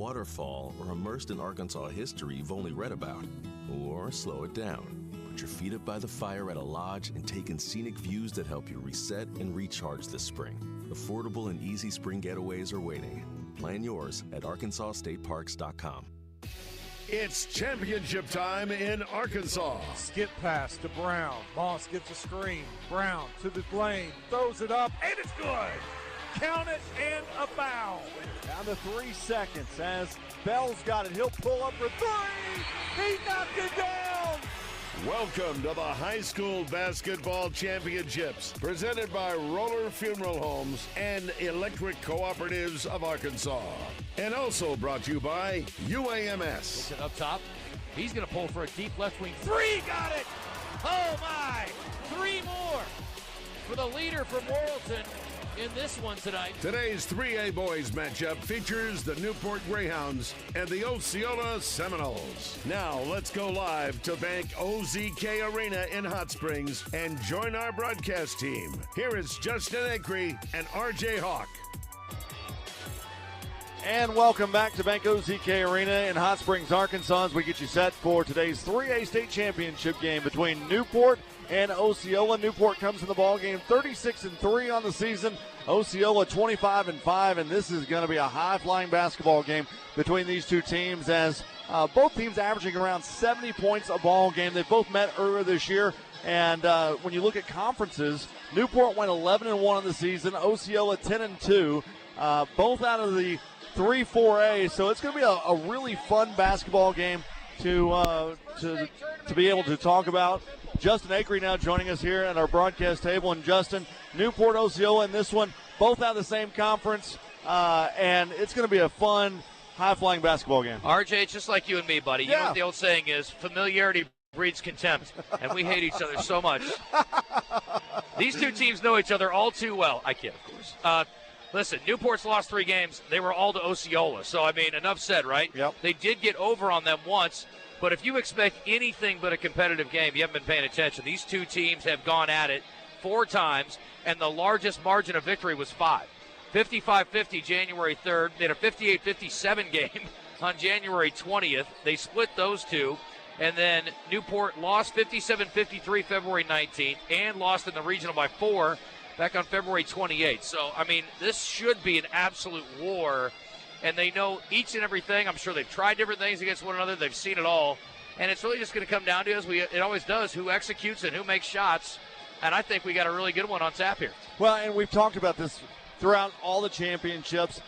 waterfall or immersed in Arkansas history you've only read about. Or slow it down. Put your feet up by the fire at a lodge and take in scenic views that help you reset and recharge this spring. Affordable and easy spring getaways are waiting. Plan yours at arkansasstateparks.com. It's championship time in Arkansas. Skip pass to Brown. Moss gets a screen. Brown to the lane. Throws it up, and it's good. Count it and a foul. Down to 3 seconds as Bell's got it. He'll pull up for three. He knocked it down. Welcome to the High School Basketball Championships, presented by Roller Funeral Homes and Electric Cooperatives of Arkansas. And also brought to you by UAMS. Gets it up top. He's going to pull for a deep left wing three. Got it! Oh, my! 3 more for the leader from Morrilton in this one tonight. Today's 3A boys matchup features the Newport Greyhounds and the Osceola Seminoles. Now let's go live to Bank OZK Arena in Hot Springs and join our broadcast team. Here is Justin Acree and RJ Hawk. And welcome back to Bank OZK Arena in Hot Springs, Arkansas, as we get you set for today's 3A state championship game between Newport and Osceola. Newport comes in the ball game 36-3 on the season. Osceola 25-5, and this is going to be a high-flying basketball game between these two teams, as both teams averaging around 70 points a ball game. They both met earlier this year, and when you look at conferences, Newport went 11-1 on the season. Osceola 10-2, both out of the 3-4A, so it's going to be a really fun basketball game to be able to talk about. Justin Acree now joining us here at our broadcast table. And Justin, Newport, Osceola in this one, both out of the same conference, and it's going to be a fun, high-flying basketball game. RJ, it's just like you and me, buddy. You know what the old saying is, familiarity breeds contempt, and we hate each other so much. These two teams know each other all too well. I kid, of course. Listen, Newport's lost 3 games. They were all to Osceola. So, I mean, enough said, right? Yep. They did get over on them once. But if you expect anything but a competitive game, you haven't been paying attention. These two teams have gone at it 4 times, and the largest margin of victory was 5. 55-50 January 3rd. They had a 58-57 game on January 20th. They split those two. And then Newport lost 57-53 February 19th and lost in the regional by 4 back on February 28th. So, I mean, this should be an absolute war. And they know each and everything. I'm sure they've tried different things against one another. They've seen it all. And it's really just going to come down to, as it always does, who executes and who makes shots. And I think we got a really good one on tap here. Well, and we've talked about this throughout all the championships.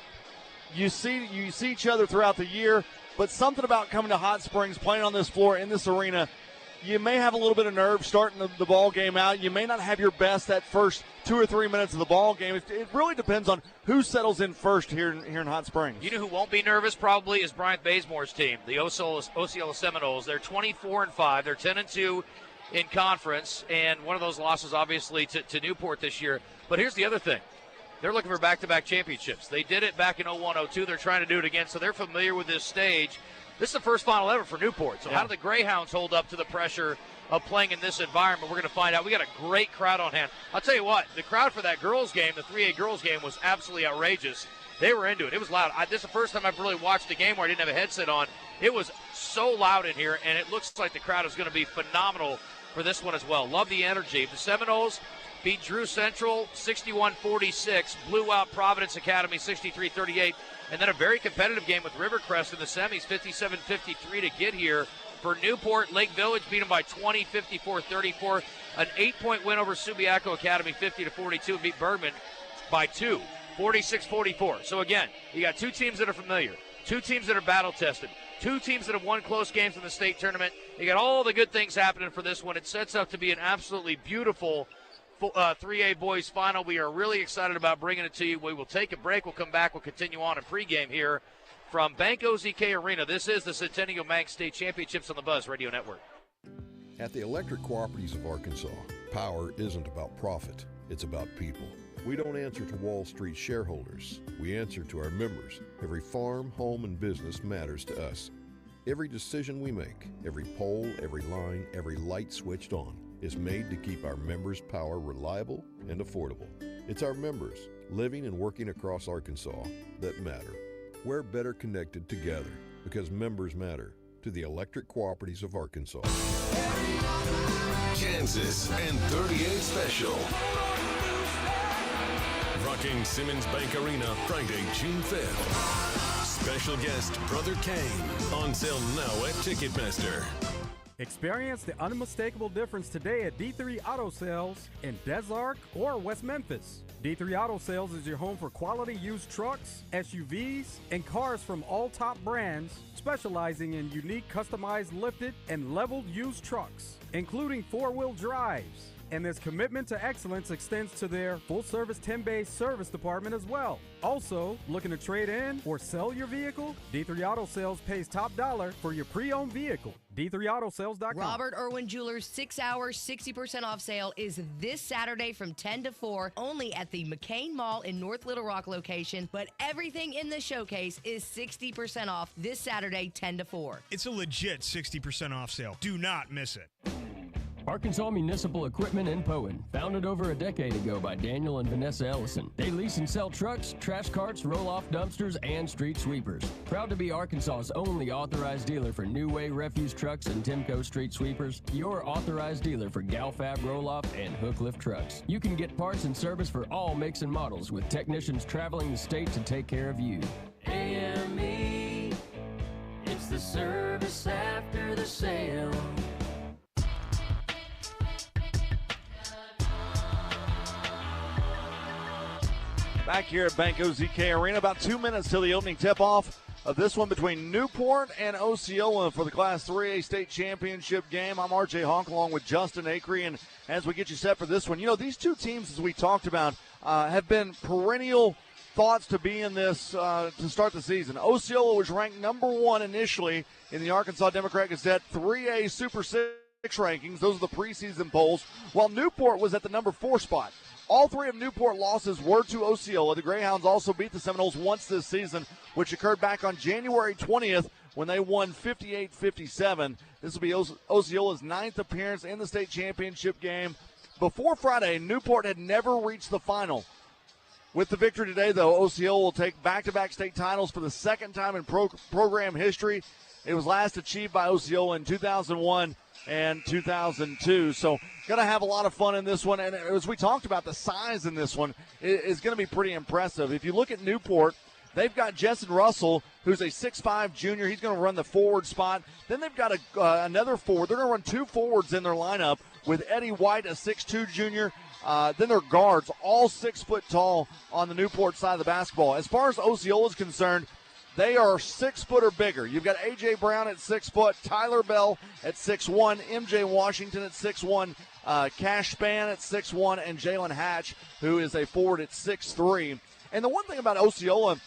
You see each other throughout the year, but something about coming to Hot Springs, playing on this floor, in this arena, you may have a little bit of nerve starting the ball game out. You may not have your best that first 2 or 3 minutes of the ball game. It really depends on who settles in first here in Hot Springs. You know who won't be nervous probably is Bryant Bazemore's team, the Osceola Seminoles. They're 24-5. They're 10-2 in conference, and one of those losses obviously to Newport this year. But here's the other thing. They're looking for back-to-back championships. They did it back in 01-02. They're trying to do it again, so they're familiar with this stage. This is the first final ever for Newport. So how do the Greyhounds hold up to the pressure of playing in this environment? We're going to find out. We got a great crowd on hand. I'll tell you what, the crowd for that girls game, the 3A girls game, was absolutely outrageous. They were into it. It was loud. This is the first time I've really watched a game where I didn't have a headset on. It was so loud in here, and it looks like the crowd is going to be phenomenal for this one as well. Love the energy. The Seminoles beat Drew Central 61-46, blew out Providence Academy 63-38, and then a very competitive game with Rivercrest in the semis, 57-53 to get here. For Newport, Lake Village beat them by 20, 54-34. An 8-point win over Subiaco Academy, 50-42, and beat Bergman by 2, 46-44. So again, you got 2 teams that are familiar, 2 teams that are battle-tested, 2 teams that have won close games in the state tournament. You got all the good things happening for this one. It sets up to be an absolutely beautiful 3A boys final. We are really excited about bringing it to you. We will take a break. We'll come back. We'll continue on in pregame here from Bank OZK Arena. This is the Centennial Bank State Championships on the Buzz Radio Network. At the Electric Cooperatives of Arkansas, power isn't about profit. It's about people. We don't answer to Wall Street shareholders. We answer to our members. Every farm, home, and business matters to us. Every decision we make, every pole, every line, every light switched on is made to keep our members' power reliable and affordable. It's our members living and working across Arkansas that matter. We're better connected together because members matter to the electric cooperatives of Arkansas. Kansas and 38 Special. Rocking Simmons Bank Arena Friday, June 5th. Special guest Brother Kane. On sale now at Ticketmaster. Experience the unmistakable difference today at D3 Auto Sales in Des Arc or West Memphis. D3 Auto Sales is your home for quality used trucks, SUVs, and cars from all top brands, specializing in unique customized lifted and leveled used trucks, including four-wheel drives. And this commitment to excellence extends to their full-service 10-bay service department as well. Also, looking to trade in or sell your vehicle? D3 Auto Sales pays top dollar for your pre-owned vehicle. D3AutoSales.com. Robert Irwin Jewelers 6-hour 60% off sale is this Saturday from 10 to 4 only at the McCain Mall in North Little Rock location, but everything in the showcase is 60% off this Saturday 10 to 4. It's a legit 60% off sale. Do not miss it. Arkansas Municipal Equipment in Poen, founded over a decade ago by Daniel and Vanessa Ellison. They lease and sell trucks, trash carts, roll-off dumpsters, and street sweepers. Proud to be Arkansas's only authorized dealer for New Way refuse trucks and Timco street sweepers. Your authorized dealer for Galfab roll-off and hook lift trucks. You can get parts and service for all makes and models with technicians traveling the state to take care of you. AME, it's the service after the sale. Back here at Bank OZK Arena, about 2 minutes till the opening tip-off of this one between Newport and Osceola for the Class 3A State Championship game. I'm RJ Honk along with Justin Acree, and as we get you set for this one, you know, these two teams, as we talked about, have been perennial thoughts to be in this to start the season. Osceola was ranked number 1 initially in the Arkansas Democrat Gazette 3A Super 6 rankings. Those are the preseason polls, while Newport was at the number 4 spot. All 3 of Newport losses were to Osceola. The Greyhounds also beat the Seminoles once this season, which occurred back on January 20th when they won 58-57. This will be Osceola's 9th appearance in the state championship game. Before Friday, Newport had never reached the final. With the victory today, though, Osceola will take back-to-back state titles for the second time in program history. It was last achieved by Osceola in 2001 and 2002. So going to have a lot of fun in this one. And as we talked about, the size in this one is going to be pretty impressive. If you look at Newport, they've got Jessen Russell, who's a 6'5 junior. He's going to run the forward spot. Then they've got another forward. They're going to run 2 forwards in their lineup with Eddie White, a 6'2 junior. Then their guards, all 6 foot tall on the Newport side of the basketball. As far as Osceola is concerned, they are 6 foot or bigger. You've got A.J. Brown at 6 foot, Tyler Bell at 6'1", M.J. Washington at 6'1", Cash Span at 6'1", and Jalen Hatch, who is a forward at 6'3". And the one thing about Osceola,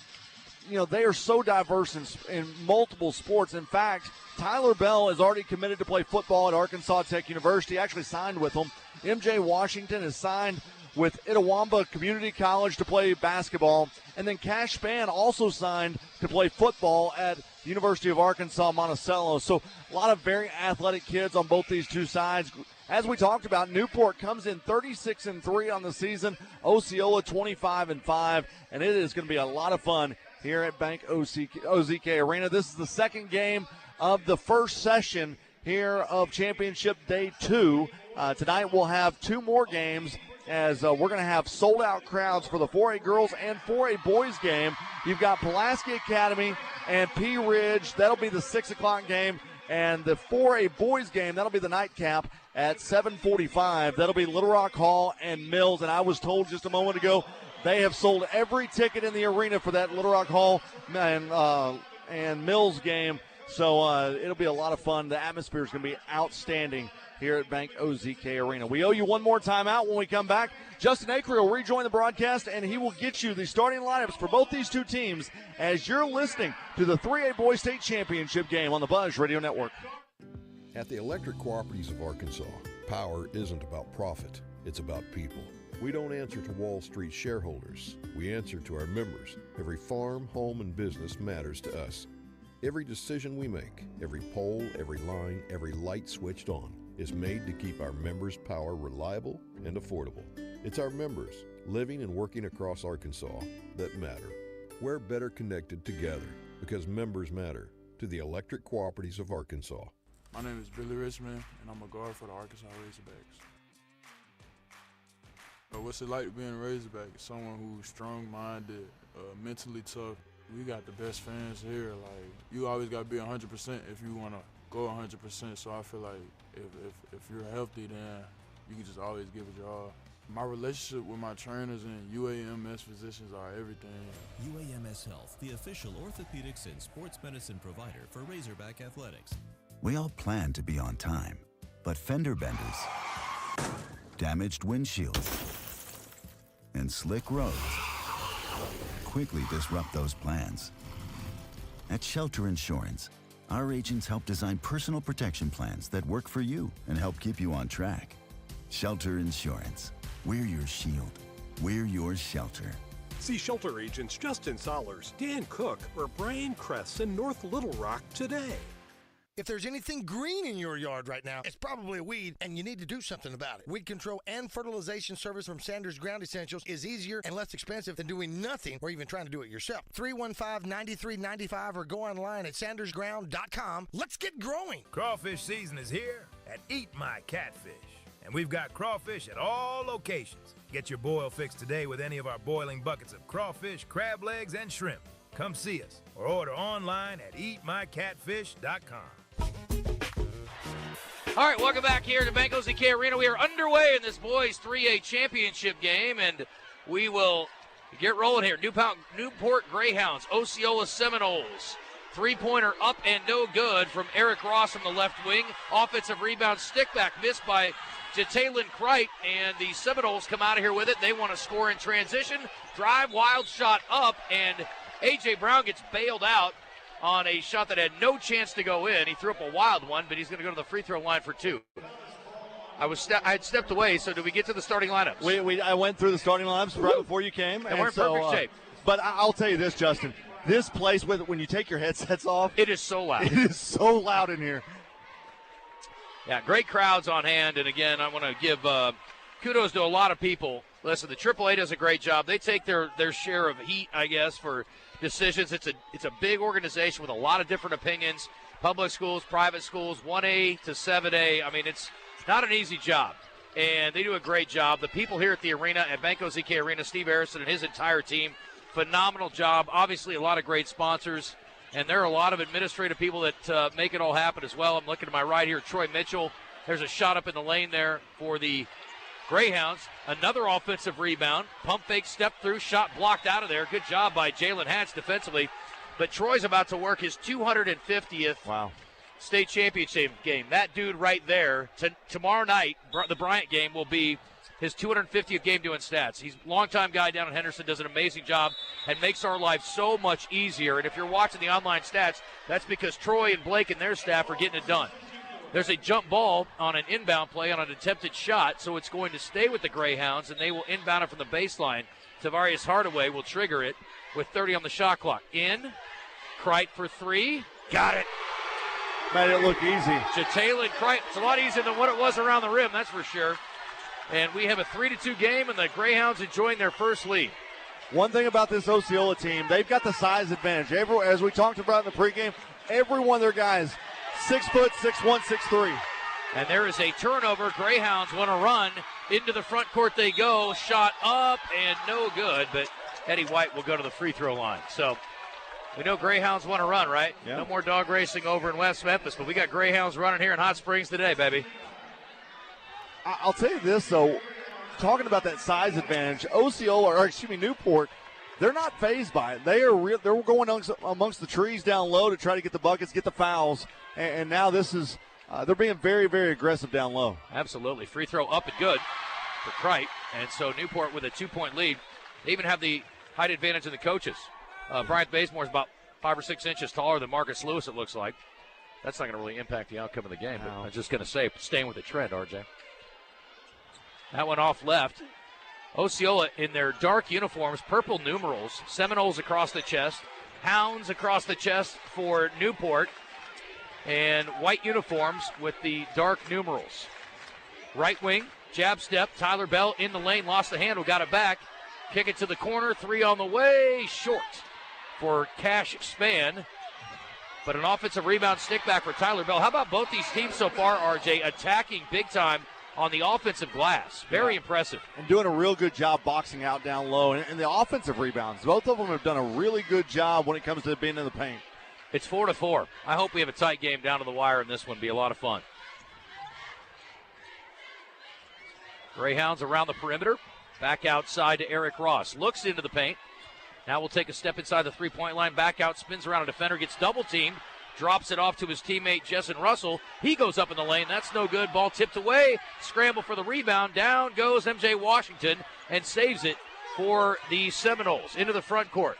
you know, they are so diverse in multiple sports. In fact, Tyler Bell is already committed to play football at Arkansas Tech University, actually signed with them. M.J. Washington is signed with Itawamba Community College to play basketball. And then Cash Span also signed to play football at the University of Arkansas Monticello. So a lot of very athletic kids on both these two sides. As we talked about, Newport comes in 36-3 on the season. Osceola 25-5. And it is going to be a lot of fun here at Bank OZK Arena. This is the second game of the first session here of Championship Day 2. Tonight we'll have 2 more games, as we're going to have sold-out crowds for the 4A girls and 4A boys game. You've got Pulaski Academy and Pea Ridge. That'll be the 6 o'clock game. And the 4A boys game, that'll be the nightcap at 7:45. That'll be Little Rock Hall and Mills. And I was told just a moment ago they have sold every ticket in the arena for that Little Rock Hall and Mills game. So it'll be a lot of fun. The atmosphere is going to be outstanding here at Bank OZK Arena. We owe you one more timeout when we come back. Justin Acree will rejoin the broadcast, and he will get you the starting lineups for both these two teams as you're listening to the 3A Boys State Championship game on the Buzz Radio Network. At the electric cooperatives of Arkansas, power isn't about profit, it's about people. We don't answer to Wall Street shareholders. We answer to our members. Every farm, home, and business matters to us. Every decision we make, every pole, every line, every light switched on is made to keep our members' power reliable and affordable. It's our members living and working across Arkansas that matter. We're better connected together because members matter. To the Electric Cooperatives of Arkansas. My name is Billy Richmond, and I'm a guard for the Arkansas Razorbacks. What's it like being a Razorback? Someone who's strong-minded, mentally tough. We got the best fans here. Like, you always got to be 100% if you want to go 100%. So I feel like if you're healthy, then you can just always give it your all. My relationship with my trainers and UAMS physicians are everything. UAMS Health, the official orthopedics and sports medicine provider for Razorback Athletics. We all plan to be on time, but fender benders, damaged windshields, and slick roads quickly disrupt those plans. At Shelter Insurance, our agents help design personal protection plans that work for you and help keep you on track. Shelter Insurance. We're your shield. We're your shelter. See Shelter agents Justin Sollers, Dan Cook, or Brian Kress in North Little Rock today. If there's anything green in your yard right now, it's probably a weed, and you need to do something about it. Weed control and fertilization service from Sanders Ground Essentials is easier and less expensive than doing nothing or even trying to do it yourself. 315-9395 or go online at sandersground.com. Let's get growing. Crawfish season is here at Eat My Catfish. And we've got crawfish at all locations. Get your boil fix today with any of our boiling buckets of crawfish, crab legs, and shrimp. Come see us or order online at eatmycatfish.com. All right, welcome back here to Bank OZK Arena. We are underway in this boys 3A championship game, and we will get rolling here. Newport Greyhounds, Osceola Seminoles. Three-pointer up and no good from Eric Ross from the left wing. Offensive rebound, stick back, missed by Jataylin Kreit, and the Seminoles come out of here with it. They want to score in transition. Drive, wild shot up, and A.J. Brown gets bailed out on a shot that had no chance to go in. He threw up a wild one, but he's going to go to the free throw line for two. I had stepped away, so did we get to the starting lineups? I went through the starting lineups right before you came. And we're in perfect shape. But I'll tell you this, Justin. This place, when you take your headsets off, it is so loud. It is so loud in here. Yeah, great crowds on hand. And, again, I want to give kudos to a lot of people. Listen, the AAA does a great job. They take their share of heat, I guess, for decisions. It's a big organization with a lot of different opinions. Public schools, private schools, 1A to 7A. I mean, it's not an easy job. And they do a great job. The people here at the arena, at Bank OZK Arena, Steve Harrison and his entire team, phenomenal job. Obviously, a lot of great sponsors. And there are a lot of administrative people that make it all happen as well. I'm looking to my right here, Troy Mitchell. There's a shot up in the lane there for the Greyhounds. Another offensive rebound. Pump fake, step through, shot blocked out of there. Good job by Jalen Hatch defensively. But Troy's about to work his 250th state championship game. That dude right there, tomorrow night, the Bryant game, will be his 250th game doing stats. He's a longtime guy down in Henderson, does an amazing job, and makes our life so much easier. And if you're watching the online stats, that's because Troy and Blake and their staff are getting it done. There's a jump ball on an inbound play on an attempted shot, so it's going to stay with the Greyhounds, and they will inbound it from the baseline. Tavarius Hardaway will trigger it with 30 on the shot clock. In, Kreit for three, got it. Made it look easy. Jataylin Kreit, it's a lot easier than what it was around the rim, that's for sure. And we have a 3-2 game, and the Greyhounds enjoying their first lead. One thing about this Osceola team, they've got the size advantage. As we talked about in the pregame, every one of their guys, 6 foot, 6'1", 6'3". And there is a turnover. Greyhounds want to run. Into the front court they go. Shot up and no good, but Eddie White will go to the free throw line. So we know Greyhounds want to run, right? Yeah. No more dog racing over in West Memphis, but we got Greyhounds running here in Hot Springs today, baby. I'll tell you this, though, talking about that size advantage, Newport, they're not fazed by it. They're going amongst the trees down low to try to get the buckets, get the fouls, and now this is they're being very, very aggressive down low. Absolutely. Free throw up and good for Kreit, and so Newport with a 2-point lead. They even have the height advantage of the coaches. Bryant Bazemore is about 5 or 6 inches taller than Marcus Lewis, it looks like. That's not going to really impact the outcome of the game, but I'm just going to say, staying with the trend, RJ. That one off left. Osceola in their dark uniforms, purple numerals, Seminoles across the chest, Hounds across the chest for Newport, and white uniforms with the dark numerals. Right wing, jab step, Tyler Bell in the lane, lost the handle, got it back. Kick it to the corner, three on the way, short. for Cash Span. But an offensive rebound stick back for Tyler Bell. How about both these teams so far, RJ, attacking big time on the offensive glass? Very impressive. And doing a real good job boxing out down low. And the offensive rebounds, both of them have done a really good job when it comes to being in the paint. It's 4-4. I hope we have a tight game down to the wire in this one. Be a lot of fun. Greyhounds around the perimeter. Back outside to Eric Ross. Looks into the paint. Now we'll take a step inside the three-point line. Back out, spins around a defender, gets double-teamed. Drops it off to his teammate, Jessen Russell. He goes up in the lane. That's no good. Ball tipped away. Scramble for the rebound. Down goes MJ Washington and saves it for the Seminoles into the front court.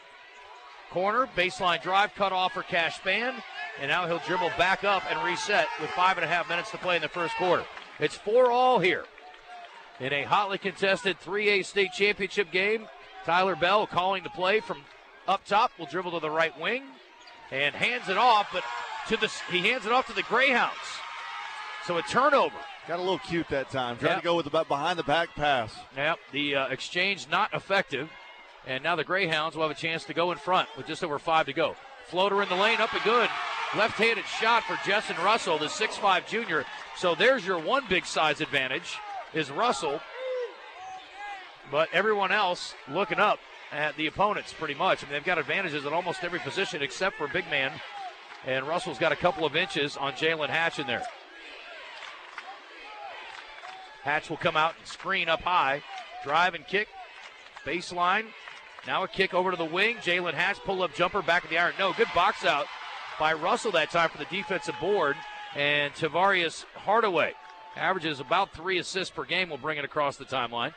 Corner, baseline drive, cut off for Cash Span. And now he'll dribble back up and reset with 5.5 minutes to play in the first quarter. It's 4-all here in a hotly contested 3A state championship game. Tyler Bell calling the play from up top. Will dribble to the right wing and hands it off, but he hands it off to the Greyhounds. So a turnover. Got a little cute that time. Trying to go with the behind the back pass. Yep, the exchange not effective. And now the Greyhounds will have a chance to go in front with just over 5 to go. Floater in the lane, up and good. Left-handed shot for Jessen Russell, the 6'5 junior. So there's your one big size advantage is Russell. But everyone else looking up at the opponents pretty much. I mean, they've got advantages at almost every position except for big man. And Russell's got a couple of inches on Jalen Hatch in there. Hatch will come out and screen up high. Drive and kick. Baseline. Now a kick over to the wing. Jalen Hatch, pull-up jumper, back of the iron. No, good box out by Russell that time for the defensive board. And Tavarius Hardaway averages about 3 assists per game. Will bring it across the timeline.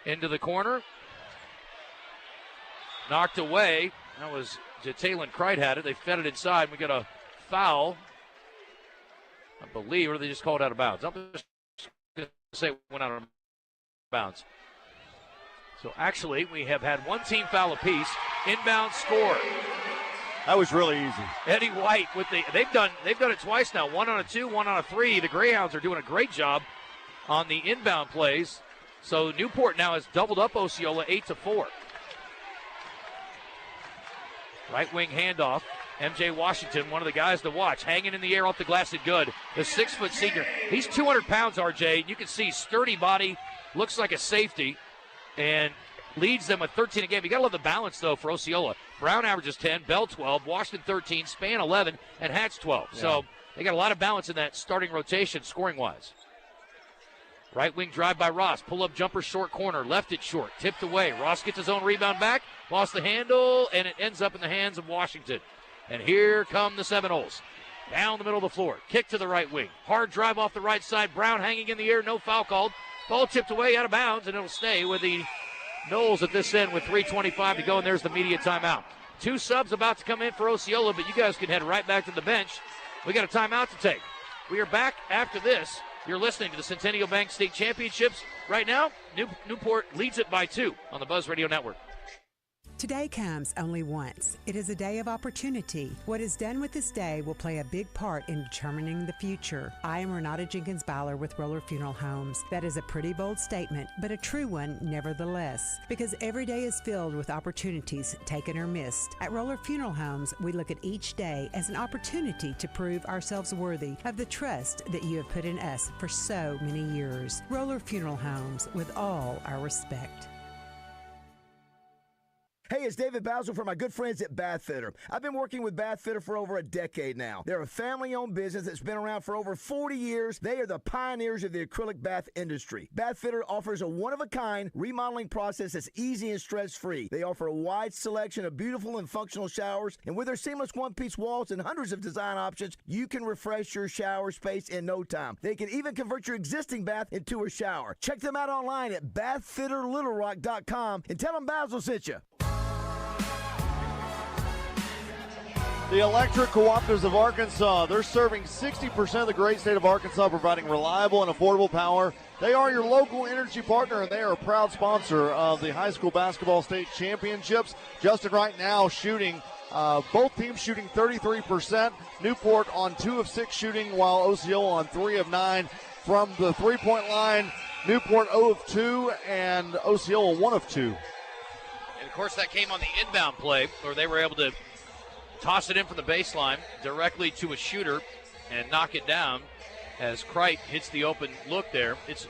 Into the corner. Knocked away. That was Jalen Cright had it. They fed it inside. We got a foul, I believe, or they just called out of bounds. I'm just going to say it went out of bounds. So actually, we have had one team foul apiece. Inbound score. That was really easy. Eddie White with they've done it twice now. 1 on a 2, 1 on a 3. The Greyhounds are doing a great job on the inbound plays. So Newport now has doubled up Osceola 8-4. Right wing handoff. MJ Washington, one of the guys to watch, hanging in the air off the glass and good. The 6-foot senior. He's 200 pounds, RJ. You can see sturdy body, looks like a safety, and leads them with 13 a game. You got to love the balance, though, for Osceola. Brown averages 10, Bell 12, Washington 13, Span 11, and Hatch 12. Yeah. So they got a lot of balance in that starting rotation, scoring-wise. Right wing drive by Ross. Pull-up jumper, short corner. Left it short. Tipped away. Ross gets his own rebound back. Lost the handle, and it ends up in the hands of Washington. And here come the Seminoles. Down the middle of the floor. Kick to the right wing. Hard drive off the right side. Brown hanging in the air. No foul called. Ball tipped away out of bounds, and it'll stay with the Noles at this end with 3:25 to go, and there's the media timeout. 2 subs about to come in for Osceola, but you guys can head right back to the bench. We got a timeout to take. We are back after this. You're listening to the Centennial Bank State Championships. Right now, Newport leads it by 2 on the Buzz Radio Network. Today comes only once. It is a day of opportunity. What is done with this day will play a big part in determining the future. I am Renata Jenkins-Byler with Roller Funeral Homes. That is a pretty bold statement, but a true one nevertheless, because every day is filled with opportunities taken or missed. At Roller Funeral Homes, we look at each day as an opportunity to prove ourselves worthy of the trust that you have put in us for so many years. Roller Funeral Homes, with all our respect. Hey, it's David Basil from my good friends at Bath Fitter. I've been working with Bath Fitter for over a decade now. They're a family-owned business that's been around for over 40 years. They are the pioneers of the acrylic bath industry. Bath Fitter offers a one-of-a-kind remodeling process that's easy and stress-free. They offer a wide selection of beautiful and functional showers, and with their seamless one-piece walls and hundreds of design options, you can refresh your shower space in no time. They can even convert your existing bath into a shower. Check them out online at bathfitterlittlerock.com and tell them Basil sent you. The Electric Cooperatives of Arkansas, they're serving 60% of the great state of Arkansas, providing reliable and affordable power. They are your local energy partner, and they are a proud sponsor of the high school basketball state championships. Justin right now shooting, both teams shooting 33%. Newport on 2 of 6 shooting, while Osceola on 3 of 9 from the three-point line. Newport 0 of 2, and Osceola 1 of 2. And Of course, that came on the inbound play where they were able to toss it in from the baseline directly to a shooter and knock it down as Kreit hits the open look there. It's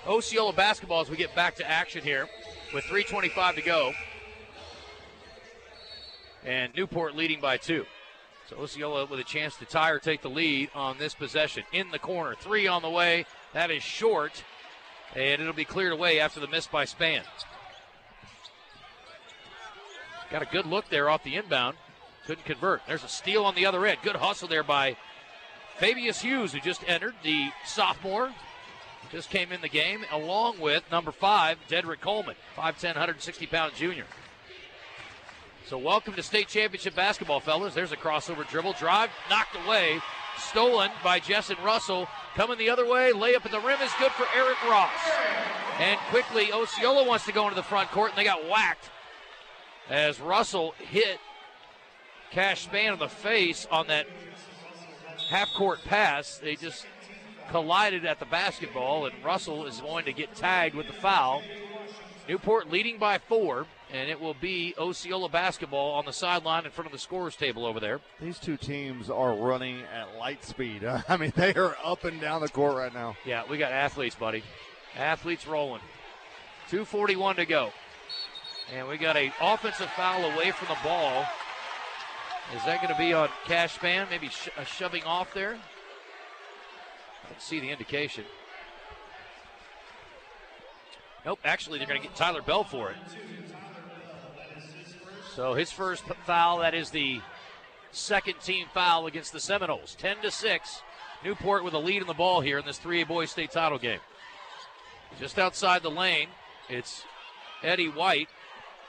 Osceola basketball as we get back to action here with 3:25 to go. And Newport leading by 2. So Osceola with a chance to tie or take the lead on this possession. In the corner, 3 on the way. That is short, and it'll be cleared away after the miss by Spann. Got a good look there off the inbound. Couldn't convert. There's a steal on the other end. Good hustle there by Fabius Hughes, who just entered, the sophomore. Just came in the game, along with number 5, Dedrick Coleman, 5'10", 160-pound junior. So welcome to state championship basketball, fellas. There's a crossover dribble. Drive, knocked away. Stolen by Jessen Russell. Coming the other way. Layup at the rim is good for Eric Ross. And quickly, Osceola wants to go into the front court, and they got whacked as Russell hit Cash Spann in the face on that half-court pass. They just collided at the basketball, and Russell is going to get tagged with the foul. Newport leading by 4, and it will be Osceola basketball on the sideline in front of the scorer's table over there. These two teams are running at light speed. I mean, they are up and down the court right now. Yeah, we got athletes, buddy. Athletes rolling. 2:41 to go. And we got an offensive foul away from the ball. Is that going to be on Cash Spann? Maybe a shoving off there? I don't see the indication. Nope, actually, they're going to get Tyler Bell for it. So his first foul, that is the second team foul against the Seminoles. 10-6, Newport with a lead in the ball here in this 3A boys state title game. Just outside the lane, it's Eddie White.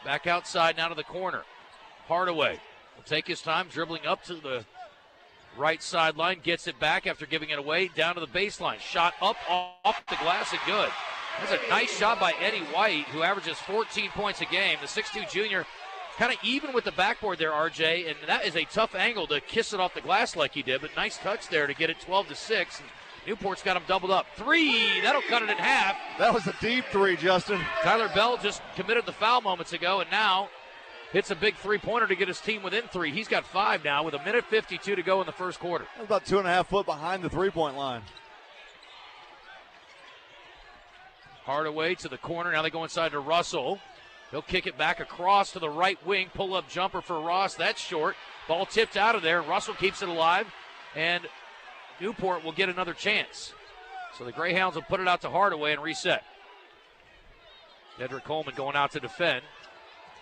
Back outside now to the corner. Hardaway will take his time, dribbling up to the right sideline, gets it back after giving it away, down to the baseline. Shot up off the glass and good. That's a nice shot by Eddie White, who averages 14 points a game. The 6'2 junior, kind of even with the backboard there, RJ, and that is a tough angle to kiss it off the glass like he did, but nice touch there to get it 12-6. Newport's got him doubled up. 3, that'll cut it in half. That was a deep 3, Justin. Tyler Bell just committed the foul moments ago, and now hits a big three-pointer to get his team within 3. He's got 5 now with 1:52 to go in the first quarter. That's about 2.5 foot behind the three-point line. Hardaway to the corner. Now they go inside to Russell. He'll kick it back across to the right wing. Pull-up jumper for Ross. That's short. Ball tipped out of there. Russell keeps it alive, and Newport will get another chance. So the Greyhounds will put it out to Hardaway and reset. Dedrick Coleman going out to defend.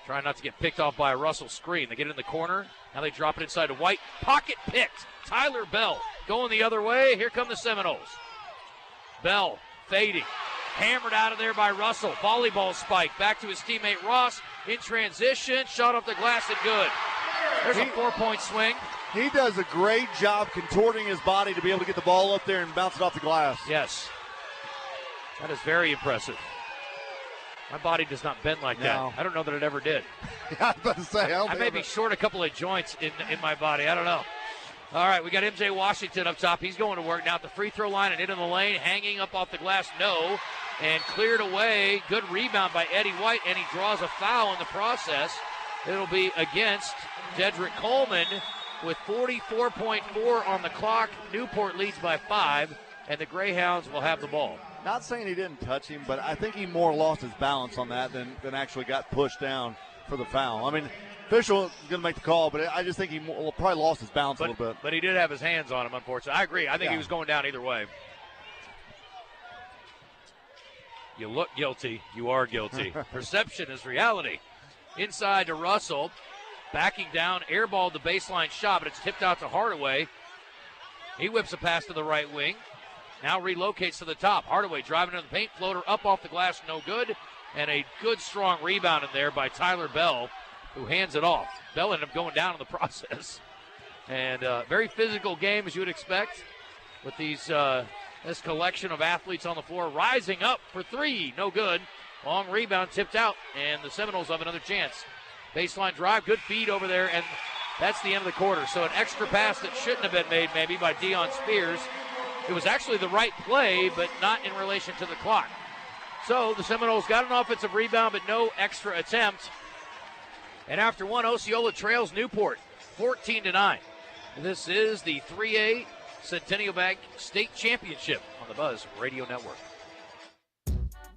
Trying not to get picked off by a Russell screen. They get it in the corner. Now they drop it inside to White. Pocket picked. Tyler Bell going the other way. Here come the Seminoles. Bell fading. Hammered out of there by Russell. Volleyball spike. Back to his teammate Ross. In transition. Shot off the glass and good. There's a 4-point swing. He does a great job contorting his body to be able to get the ball up there and bounce it off the glass. Yes. That is very impressive. My body does not bend like that. I don't know that it ever did. I was about to say, I may be short a couple of joints in my body. I don't know. All right, we got MJ Washington up top. He's going to work now at the free throw line and into the lane. Hanging up off the glass, no. And cleared away. Good rebound by Eddie White, and he draws a foul in the process. It'll be against Dedrick Coleman with 44.4 on the clock. Newport leads by 5, and the Greyhounds will have the ball. Not saying he didn't touch him, but I think he more lost his balance on that than actually got pushed down for the foul. I mean, official is going to make the call, but I just think he probably lost his balance a little bit. But he did have his hands on him, unfortunately. I agree. I think he was going down either way. You look guilty. You are guilty. Perception is reality. Inside to Russell. Backing down, airballed the baseline shot, but it's tipped out to Hardaway. He whips a pass to the right wing. Now relocates to the top. Hardaway driving into the paint, floater up off the glass, no good. And a good, strong rebound in there by Tyler Bell, who hands it off. Bell ended up going down in the process. And very physical game, as you would expect, with this collection of athletes on the floor. Rising up for 3, no good. Long rebound tipped out, and the Seminoles have another chance. Baseline drive, good feed over there, and that's the end of the quarter. So an extra pass that shouldn't have been made maybe by Deion Spears. It was actually the right play, but not in relation to the clock. So the Seminoles got an offensive rebound, but no extra attempt. And after one, Osceola trails Newport 14-9. This is the 3A Centennial Bank State Championship on the Buzz Radio Network.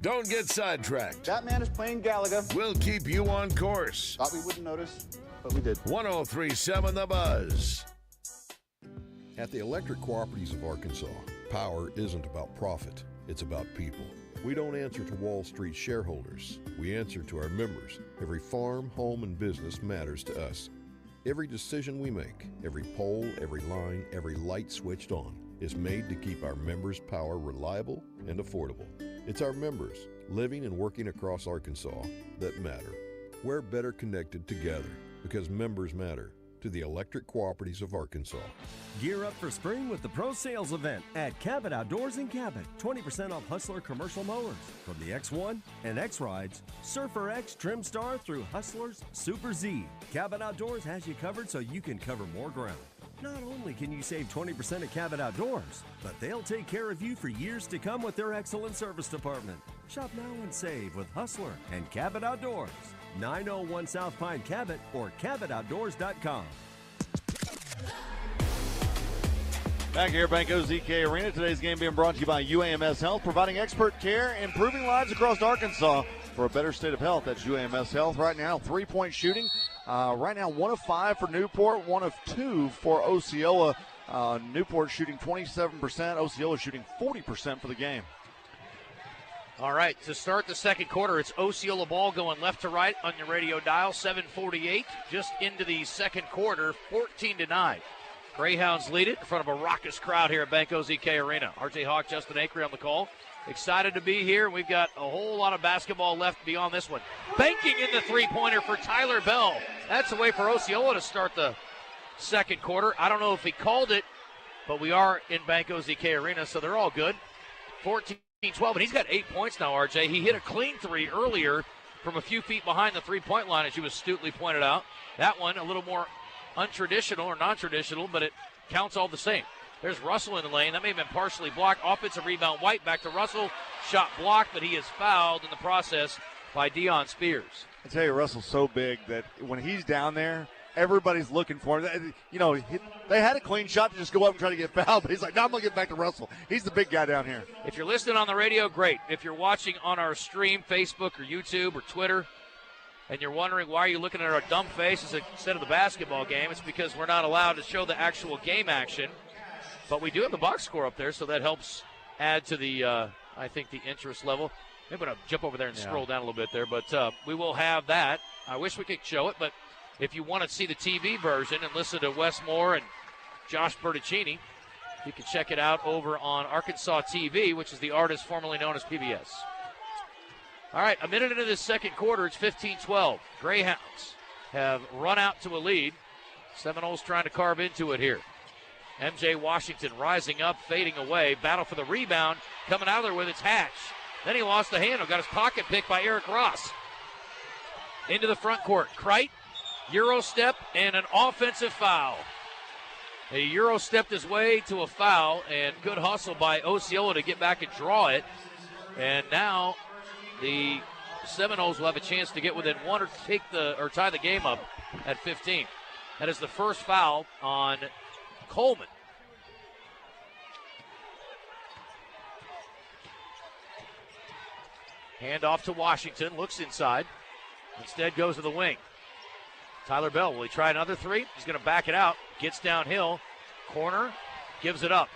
Don't get sidetracked. That man is playing Galaga. We'll keep you on course. Thought we wouldn't notice, but we did. 103.7 The Buzz. At the Electric Cooperatives of Arkansas, power isn't about profit, it's about people. We don't answer to Wall Street shareholders. We answer to our members. Every farm, home, and business matters to us. Every decision we make, every pole, every line, every light switched on is made to keep our members' power reliable and affordable. It's our members, living and working across Arkansas, that matter. We're better connected together because members matter. To the Electric Cooperatives of Arkansas. Gear up for spring with the Pro Sales event at Cabot Outdoors in Cabot. 20% off Hustler commercial mowers from the X1 and X Rides, Surfer X, Trim Star through Hustler's Super Z. Cabot Outdoors has you covered so you can cover more ground. Not only can you save 20% at Cabot Outdoors, but they'll take care of you for years to come with their excellent service department. Shop now and save with Hustler and Cabot Outdoors. 901 South Pine Cabot or CabotOutdoors.com. Back here at Bank OZK Arena, today's game being brought to you by UAMS Health, providing expert care, improving lives across Arkansas for a better state of health. That's UAMS Health. Right now, 3-point shooting. Right now, 1 of 5 for Newport, 1 of 2 for Osceola. Newport shooting 27%, Osceola shooting 40% for the game. All right, to start the second quarter, it's Osceola ball going left to right on your radio dial, 7:48, just into the second quarter, 14-9. Greyhounds lead it in front of a raucous crowd here at Bank OZK Arena. RJ Hawk, Justin Acree on the call. Excited to be here. We've got a whole lot of basketball left beyond this one. Banking in the three-pointer for Tyler Bell. That's a way for Osceola to start the second quarter. I don't know if he called it, but we are in Bank OZK Arena, so they're all good. 14-12, and he's got 8 points now, RJ. He hit a clean three earlier from a few feet behind the three-point line, as you astutely pointed out. That one a little more untraditional or non-traditional, but it counts all the same. There's Russell in the lane. That may have been partially blocked. Offensive rebound, White back to Russell. Shot blocked, but he is fouled in the process by Deion Spears. I tell you, Russell's so big that when he's down there, everybody's looking for him. You know, they had a clean shot to just go up and try to get fouled, but he's like, no, I'm going to get back to Russell. He's the big guy down here. If you're listening on the radio, great. If you're watching on our stream, Facebook or YouTube or Twitter, and you're wondering why are you looking at our dumb faces instead of the basketball game, it's because we're not allowed to show the actual game action. But we do have the box score up there, so that helps add to the, I think, the interest level. Maybe I'm going to jump over there and scroll down a little bit there, but we will have that. I wish we could show it, but if you want to see the TV version and listen to Wes Moore and Josh Bertuccini, you can check it out over on Arkansas TV, which is the artist formerly known as PBS. All right, a minute into this second quarter, it's 15-12. Greyhounds have run out to a lead. Seminoles trying to carve into it here. MJ Washington rising up, fading away. Battle for the rebound. Coming out of there with its Hatch. Then he lost the handle. Got his pocket picked by Eric Ross. Into the front court. Kreit, Euro step, and an offensive foul. A Euro stepped his way to a foul, and good hustle by Osceola to get back and draw it. And now the Seminoles will have a chance to get within one or tie the game up at 15. That is the first foul on Coleman. Hand off to Washington, looks inside. Instead goes to the wing. Tyler Bell, will he try another three? He's going to back it out. Gets downhill. Corner, gives it up.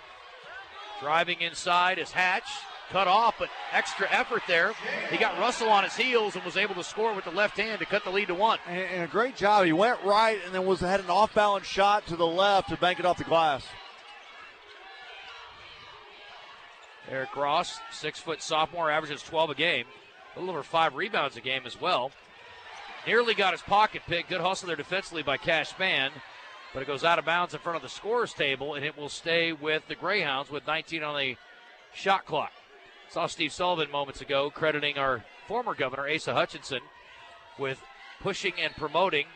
Driving inside is Hatch. Cut off, but extra effort there. He got Russell on his heels and was able to score with the left hand to cut the lead to one. And a great job. He went right and then had an off-balance shot to the left to bank it off the glass. Eric Ross, 6-foot sophomore, averages 12 a game. A little over 5 rebounds a game as well. Nearly got his pocket pick. Good hustle there defensively by Cash Spann. But it goes out of bounds in front of the scorer's table, and it will stay with the Greyhounds with 19 on the shot clock. Saw Steve Sullivan moments ago crediting our former governor, Asa Hutchinson, with pushing and promoting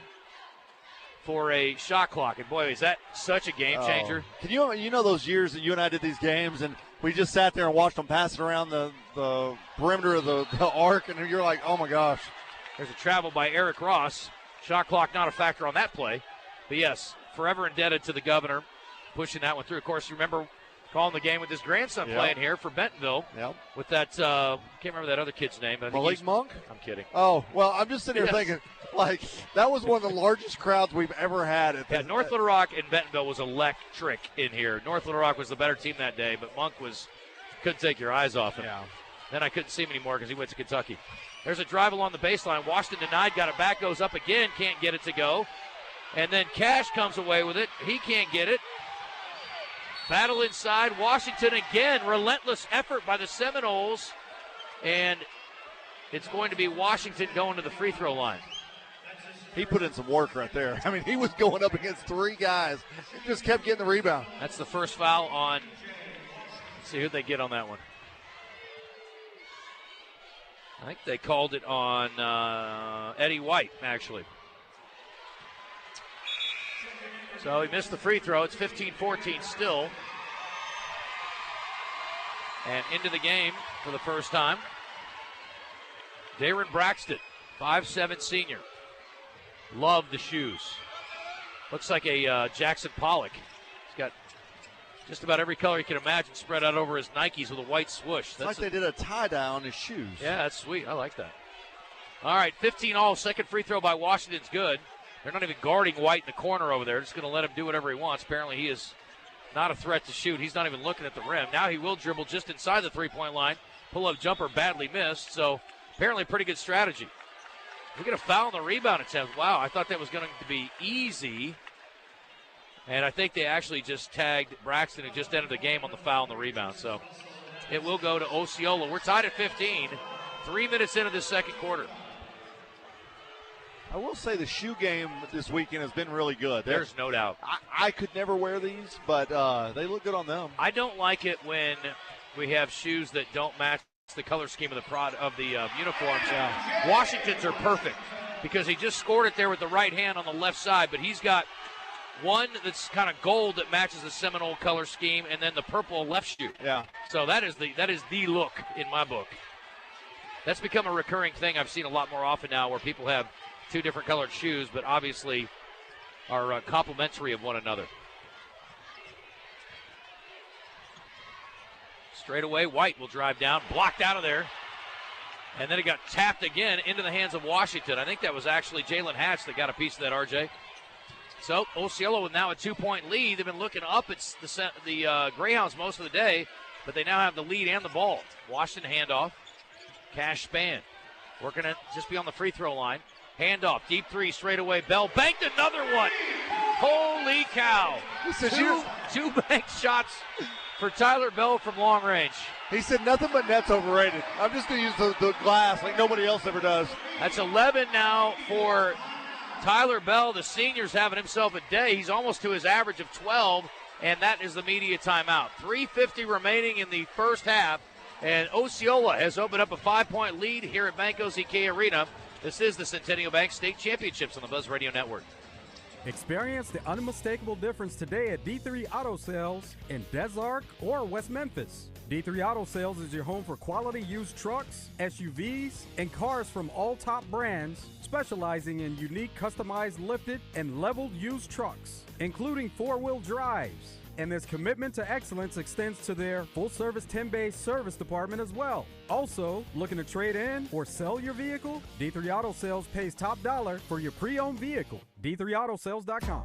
for a shot clock. And boy, is that such a game changer. Can you know those years that you and I did these games and we just sat there and watched them pass it around the perimeter of the arc, and you're like, oh my gosh. There's a travel by Eric Ross. Shot clock not a factor on that play. But, yes, forever indebted to the governor pushing that one through. Of course, you remember calling the game with his grandson playing here for Bentonville. Yep. With that, can't remember that other kid's name. But Malik Monk? I'm kidding. Oh, well, I'm just sitting here thinking, like, that was one of the largest crowds we've ever had. North Little Rock and Bentonville was electric in here. North Little Rock was the better team that day, but Monk couldn't take your eyes off him. Yeah. Then I couldn't see him anymore because he went to Kentucky. There's a drive along the baseline. Washington denied, got it back, goes up again, can't get it to go. And then Cash comes away with it. He can't get it. Battle inside. Washington again. Relentless effort by the Seminoles. And it's going to be Washington going to the free throw line. He put in some work right there. I mean, he was going up against three guys. He just kept getting the rebound. That's the first foul on. Let's see who they get on that one. I think they called it on Eddie White, actually. So he missed the free throw. It's 15-14 still. And into the game for the first time, Darren Braxton, 5'7" senior. Love the shoes. Looks like a Jackson Pollock. He's got just about every color you can imagine spread out over his Nikes with a white swoosh. It's like they did a tie-dye on his shoes. Yeah, that's sweet. I like that. All right, 15-all. Second free throw by Washington's good. They're not even guarding White in the corner over there. Just going to let him do whatever he wants. Apparently he is not a threat to shoot. He's not even looking at the rim. Now he will dribble just inside the three-point line. Pull-up jumper badly missed. So apparently a pretty good strategy. We get a foul on the rebound attempt. Wow, I thought that was going to be easy. And I think they actually just tagged Braxton who just entered the game on the foul on the rebound. So it will go to Osceola. We're tied at 15. 3 minutes into the second quarter. I will say the shoe game this weekend has been really good. There's no doubt. I could never wear these, but they look good on them. I don't like it when we have shoes that don't match the color scheme of the uniforms. Yeah. Washington's are perfect because he just scored it there with the right hand on the left side, but he's got one that's kind of gold that matches the Seminole color scheme, and then the purple left shoe. Yeah. So that is the look in my book. That's become a recurring thing I've seen a lot more often now, where people have two different colored shoes, but obviously are complementary of one another. Straight away, White will drive down, blocked out of there. And then it got tapped again into the hands of Washington. I think that was actually Jalen Hatch that got a piece of that, RJ. So Osceola with now a 2-point lead. They've been looking up at the Greyhounds most of the day, but they now have the lead and the ball. Washington handoff. Cash Span working it just beyond the free throw line. Handoff, deep three, straight away. Bell banked another one. Holy cow. Two banked shots for Tyler Bell from long range. He said nothing but net's overrated. I'm just going to use the glass like nobody else ever does. That's 11 now for Tyler Bell. The senior's having himself a day. He's almost to his average of 12, and that is the media timeout. 3:50 remaining in the first half, and Osceola has opened up a 5-point lead here at Bank OZK Arena. This is the Centennial Bank State Championships on the Buzz Radio Network. Experience the unmistakable difference today at D3 Auto Sales in Des Arc or West Memphis. D3 Auto Sales is your home for quality used trucks, SUVs, and cars from all top brands, specializing in unique customized lifted and leveled used trucks, including 4-wheel drives. And this commitment to excellence extends to their full-service 10-bay service department as well. Also, looking to trade in or sell your vehicle? D3 Auto Sales pays top dollar for your pre-owned vehicle. D3AutoSales.com.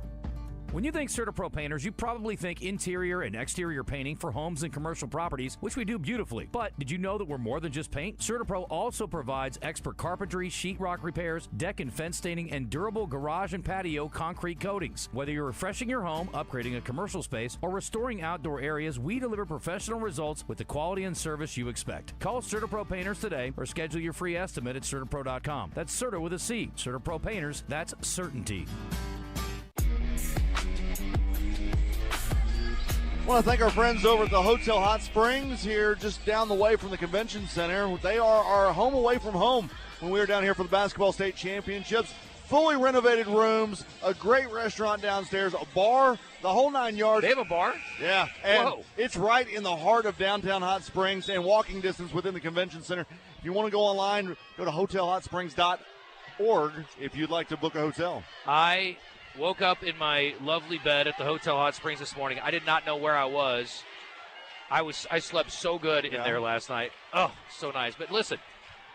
When you think CertaPro Painters, you probably think interior and exterior painting for homes and commercial properties, which we do beautifully. But did you know that we're more than just paint? CertaPro also provides expert carpentry, sheetrock repairs, deck and fence staining, and durable garage and patio concrete coatings. Whether you're refreshing your home, upgrading a commercial space, or restoring outdoor areas, we deliver professional results with the quality and service you expect. Call CertaPro Painters today or schedule your free estimate at CertaPro.com. That's Certa with a C. CertaPro Painters, that's certainty. I want to thank our friends over at the Hotel Hot Springs here just down the way from the convention center. They are our home away from home when we were down here for the basketball state championships. Fully renovated rooms, a great restaurant downstairs, a bar, the whole 9 yards. They have a bar? Yeah, and Whoa. It's right in the heart of downtown Hot Springs and walking distance within the convention center. If you want to go online, go to hotelhotsprings.com. if you'd like to book a hotel. I woke up in my lovely bed at the Hotel Hot Springs this morning. I did not know where I was. I slept so good in there last night. Oh, so nice. But listen,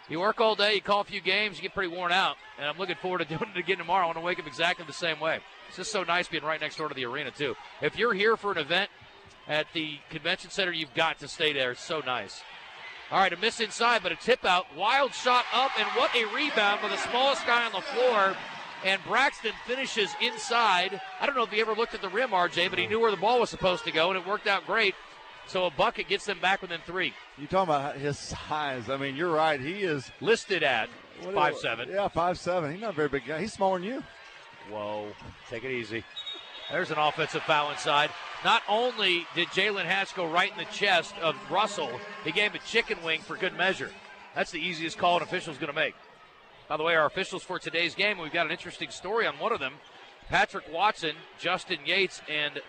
you work all day, you call a few games, you get pretty worn out, and I'm looking forward to doing it again tomorrow. I want to wake up exactly the same way. It's just so nice being right next door to the arena, too. If you're here for an event at the convention center, you've got to stay there. It's so nice. All right, a miss inside, but a tip out. Wild shot up, and what a rebound for the smallest guy on the floor. And Braxton finishes inside. I don't know if he ever looked at the rim, RJ, but he knew where the ball was supposed to go, and it worked out great. So a bucket gets them back within 3. You talking about his size. I mean, you're right. He is listed at 5'7". Yeah, 5'7". He's not a very big guy. He's smaller than you. Whoa, take it easy. There's an offensive foul inside. Not only did Jalen Hatch go right in the chest of Russell, he gave him a chicken wing for good measure. That's the easiest call an official's going to make. By the way, our officials for today's game, we've got an interesting story on one of them. Patrick Watson, Justin Yates, and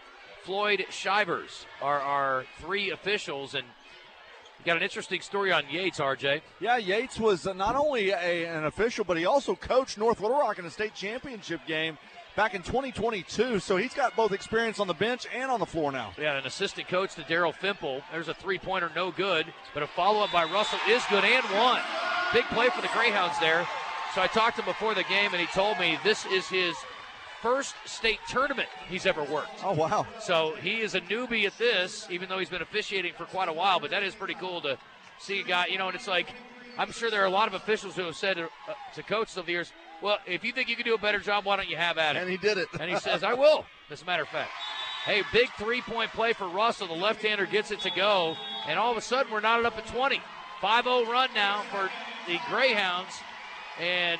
Floyd Shivers are our 3 officials, and we got an interesting story on Yates, RJ. Yeah, Yates was not only an official, but he also coached North Little Rock in a state championship game back in 2022, so he's got both experience on the bench and on the floor now. Yeah, an assistant coach to Daryl Fimple. There's a three-pointer, no good, but a follow-up by Russell is good, and one. Big play for the Greyhounds there. So I talked to him before the game, and he told me this is his first state tournament he's ever worked. Oh, wow. So he is a newbie at this, even though he's been officiating for quite a while, but that is pretty cool to see a guy, and it's like, I'm sure there are a lot of officials who have said to coaches over the years, well, if you think you can do a better job, why don't you have at it? And he did it. And he says, I will, as a matter of fact. Hey, big three-point play for Russell. The left-hander gets it to go, and all of a sudden we're knotted up at 20. 5-0 run now for the Greyhounds, and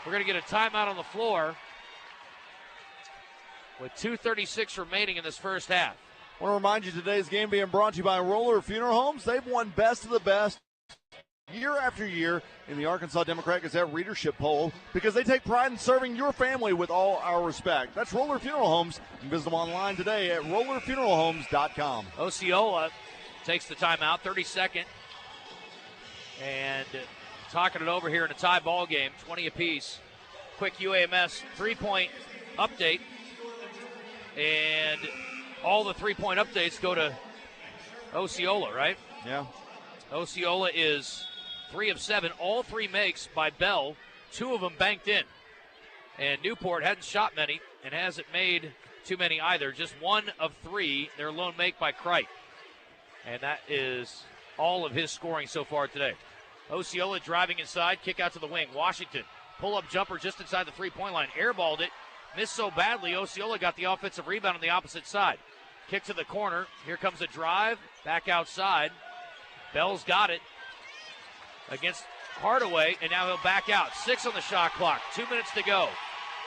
we're going to get a timeout on the floor with 2:36 remaining in this first half. I want to remind you today's game being brought to you by Roller Funeral Homes. They've won Best of the Best year after year in the Arkansas Democrat Gazette readership poll because they take pride in serving your family with all our respect. That's Roller Funeral Homes. You can visit them online today at rollerfuneralhomes.com. Osceola takes the timeout, 32nd, and talking it over here in a tie ball game, 20 apiece. Quick UAMS three-point update. And all the three-point updates go to Osceola, right? Yeah. Osceola is 3 of 7. All 3 makes by Bell. 2 of them banked in. And Newport hadn't shot many and hasn't made too many either. Just 1 of 3. Their lone make by Kreit. And that is all of his scoring so far today. Osceola driving inside, kick out to the wing. Washington, pull-up jumper just inside the three-point line. Airballed it. Missed so badly, Osceola got the offensive rebound on the opposite side. Kick to the corner. Here comes a drive. Back outside. Bell's got it against Hardaway, and now he'll back out. 6 on the shot clock. 2 minutes to go.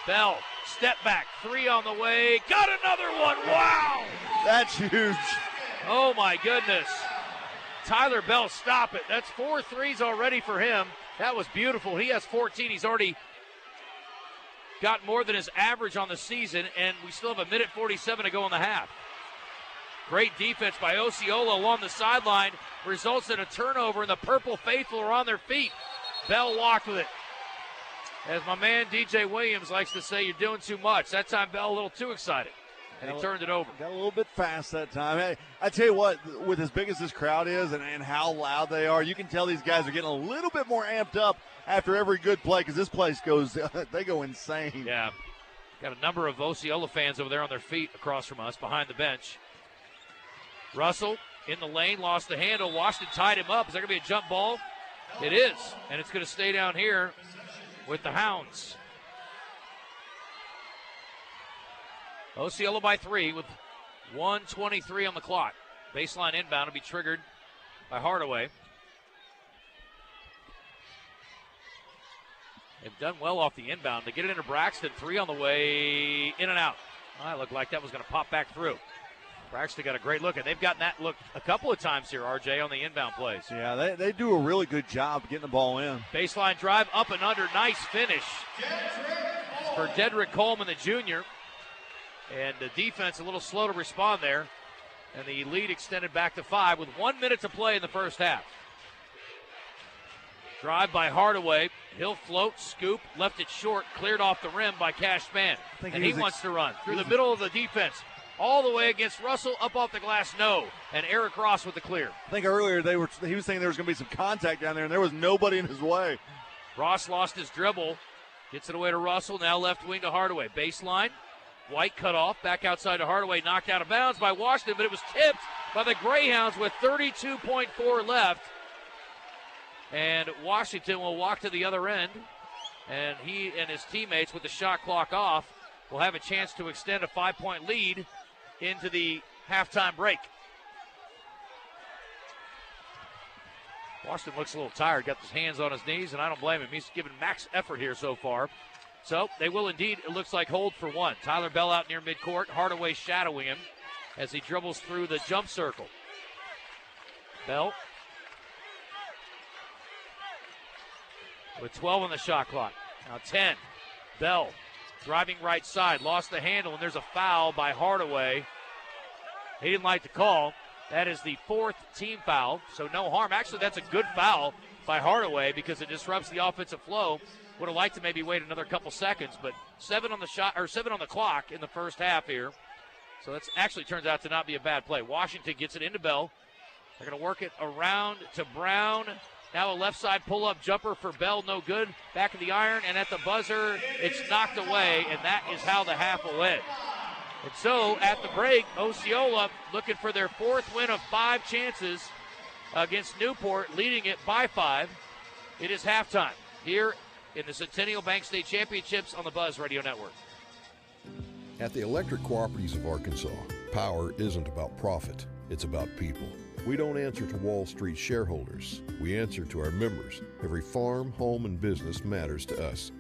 Bell, step back. 3 on the way. Got another one. Wow! That's huge. Oh, my goodness. Tyler Bell, stop it. That's 4 threes already for him. That was beautiful. He has 14. He's already got more than his average on the season, and we still have 1:47 to go in the half. Great defense by Osceola along the sideline. Results in a turnover, and the Purple Faithful are on their feet. Bell walked with it. As my man DJ Williams likes to say, you're doing too much. That time Bell a little too excited, and he turned it over. Got a little bit fast that time. Hey, I tell you what, with as big as this crowd is and how loud they are, you can tell these guys are getting a little bit more amped up after every good play because this place goes, they go insane. Yeah. Got a number of Osceola fans over there on their feet across from us behind the bench. Russell in the lane, lost the handle. Washington tied him up. Is there going to be a jump ball? It is, and it's going to stay down here with the Hounds. Osceola by 3 with 1:23 on the clock. Baseline inbound will be triggered by Hardaway. They've done well off the inbound. They get it into Braxton. 3 on the way, in and out. It looked like that was going to pop back through. Braxton got a great look, and they've gotten that look a couple of times here, RJ, on the inbound plays. Yeah, they do a really good job getting the ball in. Baseline drive, up and under, nice finish for Dedrick Coleman, the junior. And the defense a little slow to respond there. And the lead extended back to 5 with 1 minute to play in the first half. Drive by Hardaway, He'll float, scoop, left it short, cleared off the rim by Cash Spann. And he wants to run through the middle of the defense. All the way against Russell, up off the glass, no. And Eric Ross with the clear. I think earlier he was saying there was going to be some contact down there, and there was nobody in his way. Ross lost his dribble, gets it away to Russell, now left wing to Hardaway. Baseline, White cut off, back outside to Hardaway, knocked out of bounds by Washington, but it was tipped by the Greyhounds with 32.4 left. And Washington will walk to the other end, and he and his teammates with the shot clock off will have a chance to extend a 5-point lead into the halftime break. Washington looks a little tired, got his hands on his knees, and I don't blame him. He's given max effort here so far. So they will indeed, it looks like, hold for one. Tyler Bell out near midcourt, Hardaway shadowing him as he dribbles through the jump circle. Bell with 12 on the shot clock. Now 10. Bell driving right side, lost the handle, and there's a foul by Hardaway. He didn't like the call. That is the 4th team foul, so no harm. Actually, that's a good foul by Hardaway because it disrupts the offensive flow. Would have liked to maybe wait another couple seconds, but 7 on the clock in the first half here. So that actually turns out to not be a bad play. Washington gets it into Bell. They're going to work it around to Brown. Now a left side pull-up jumper for Bell, no good. Back of the iron, and at the buzzer, it's knocked away, and that is how the half will end. And so at the break, Osceola looking for their 4th win of 5 chances against Newport, leading it by 5. It is halftime here in the Centennial Bank State Championships on the Buzz Radio Network. At the Electric Cooperatives of Arkansas, power isn't about profit, it's about people. We don't answer to Wall Street shareholders. We answer to our members. Every farm, home, and business matters to us.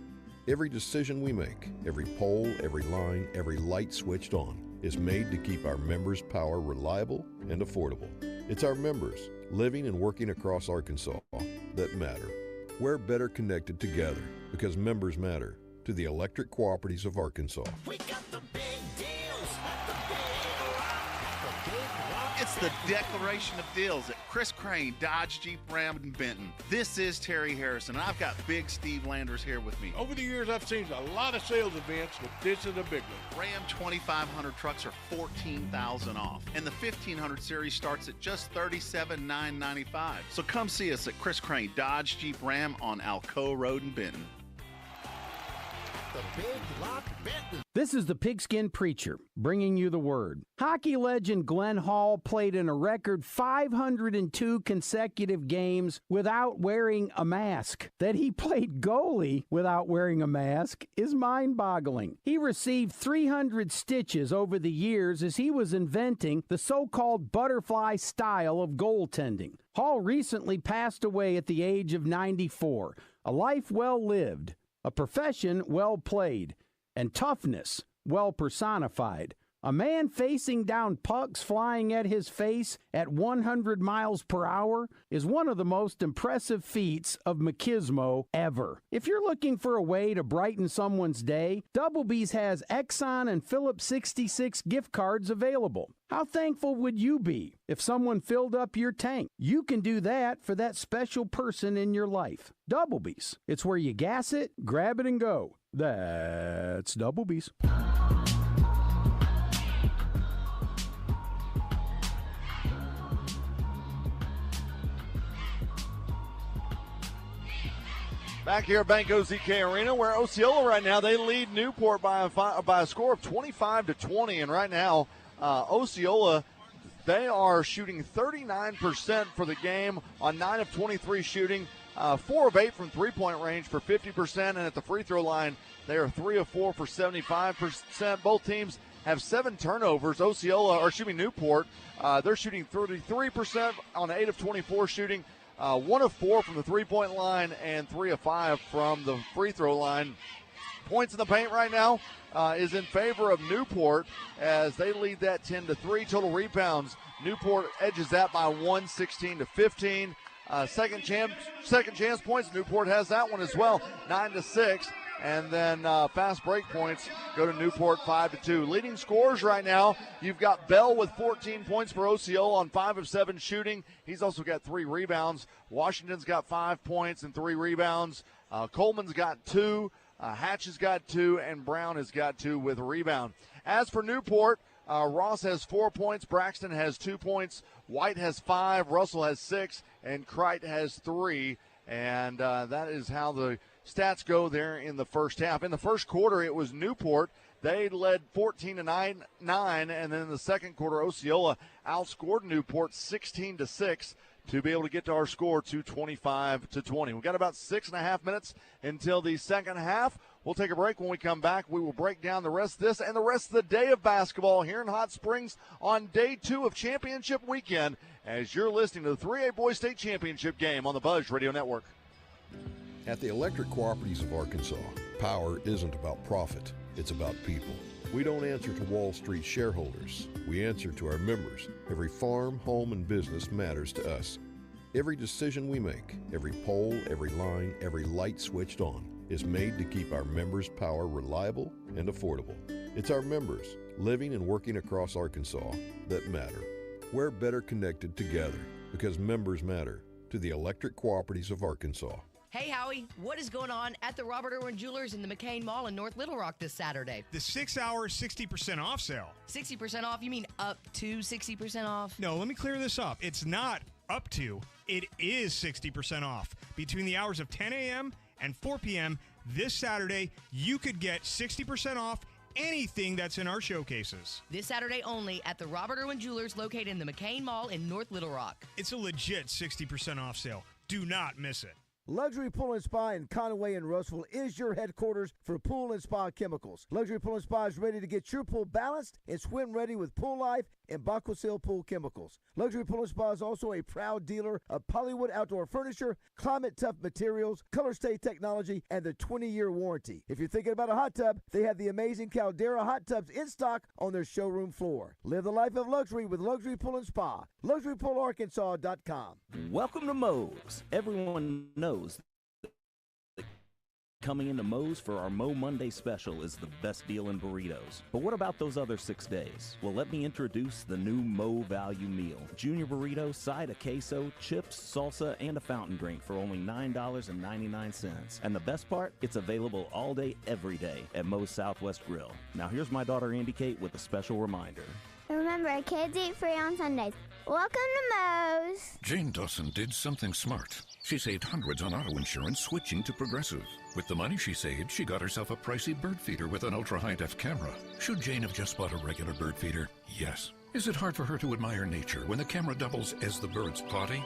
Every decision we make, every pole, every line, every light switched on is made to keep our members' power reliable and affordable. It's our members, living and working across Arkansas, that matter. We're better connected together because members matter. To the Electric Cooperatives of Arkansas. We got the big deals at the Big Rock. It's the declaration of deals at Chris Crane, Dodge, Jeep, Ram, and Benton. This is Terry Harrison, and I've got Big Steve Landers here with me. Over the years, I've seen a lot of sales events, but this is a big one. Ram 2500 trucks are $14,000 off, and the 1500 series starts at just $37,995. So come see us at Chris Crane, Dodge, Jeep, Ram on Alcoa Road in Benton. The Big Rock Benton. This is the Pigskin Preacher, bringing you the word. Hockey legend Glenn Hall played in a record 502 consecutive games without wearing a mask. That he played goalie without wearing a mask is mind-boggling. He received 300 stitches over the years as he was inventing the so-called butterfly style of goaltending. Hall recently passed away at the age of 94. A life well lived. A profession well played, and toughness well personified. A man facing down pucks flying at his face at 100 miles per hour is one of the most impressive feats of machismo ever. If you're looking for a way to brighten someone's day, Double B's has Exxon and Phillips 66 gift cards available. How thankful would you be if someone filled up your tank? You can do that for that special person in your life. Double B's. It's where you gas it, grab it, and go. That's Double B's. Back here at Bank OZK Arena, where Osceola right now, they lead Newport by a score of 25-20. And right now, Osceola, they are shooting 39% for the game on 9 of 23 shooting, 4 of 8 from three-point range for 50%. And at the free throw line, they are 3 of 4 for 75%. Both teams have 7 turnovers. Newport, they're shooting 33% on 8 of 24 shooting. 1 of 4 from the three-point line and 3 of 5 from the free throw line. Points in the paint right now is in favor of Newport as they lead that 10-3. Total rebounds, Newport edges that by 1, 16-15. Second chance points, Newport has that one as well, 9-6. And then fast break points go to Newport 5-2. Leading scorers right now, you've got Bell with 14 points for Osceola on 5 of 7 shooting. He's also got 3 rebounds. Washington's got 5 points and 3 rebounds. Coleman's got 2, Hatch has got 2, and Brown has got 2 with a rebound. As for Newport, Ross has 4 points, Braxton has 2 points, White has 5, Russell has 6, and Kreit has 3. And that is how the stats go there in the first half. In the first quarter, it was Newport. They led 14-9, and then in the second quarter, Osceola outscored Newport 16-6 to be able to get to our score to 25-20. We've got about 6.5 minutes until the second half. We'll take a break. When we come back, we will break down the rest of this and the rest of the day of basketball here in Hot Springs on day 2 of championship weekend as you're listening to the 3A Boys State Championship game on the Buzz Radio Network. At the Electric Cooperatives of Arkansas, power isn't about profit, it's about people. We don't answer to Wall Street shareholders. We answer to our members. Every farm, home, and business matters to us. Every decision we make, every pole, every line, every light switched on is made to keep our members' power reliable and affordable. It's our members, living and working across Arkansas, that matter. We're better connected together because members matter to the Electric Cooperatives of Arkansas. Hey, Howie, what is going on at the Robert Irwin Jewelers in the McCain Mall in North Little Rock this Saturday? The 6-hour 60% off sale. 60% off? You mean up to 60% off? No, let me clear this up. It's not up to. It is 60% off. Between the hours of 10 a.m. and 4 p.m. this Saturday, you could get 60% off anything that's in our showcases. This Saturday only at the Robert Irwin Jewelers located in the McCain Mall in North Little Rock. It's a legit 60% off sale. Do not miss it. Luxury Pool & Spa in Conway and Russellville is your headquarters for pool and spa chemicals. Luxury Pool & Spa is ready to get your pool balanced and swim ready with Pool Life and Baquasil Pool Chemicals. Luxury Pool & Spa is also a proud dealer of Polywood Outdoor Furniture, Climate Tough Materials, Color Stay Technology, and the 20-year warranty. If you're thinking about a hot tub, they have the amazing Caldera hot tubs in stock on their showroom floor. Live the life of luxury with Luxury Pool & Spa. LuxuryPoolArkansas.com. Welcome to Moe's. Everyone knows coming into Moe's for our Mo Monday special is the best deal in burritos. But what about those other 6 days? Well, let me introduce the new Mo Value Meal. Junior burrito, side of queso, chips, salsa, and a fountain drink for only $9.99. And the best part? It's available all day, every day at Moe's Southwest Grill. Now here's my daughter Andy Kate with a special reminder. Remember, kids eat free on Sundays. Welcome to Moe's. Jane Dawson did something smart. She saved hundreds on auto insurance switching to Progressive. With the money she saved, she got herself a pricey bird feeder with an ultra-high-def camera. Should Jane have just bought a regular bird feeder? Yes. Is it hard for her to admire nature when the camera doubles as the bird's potty?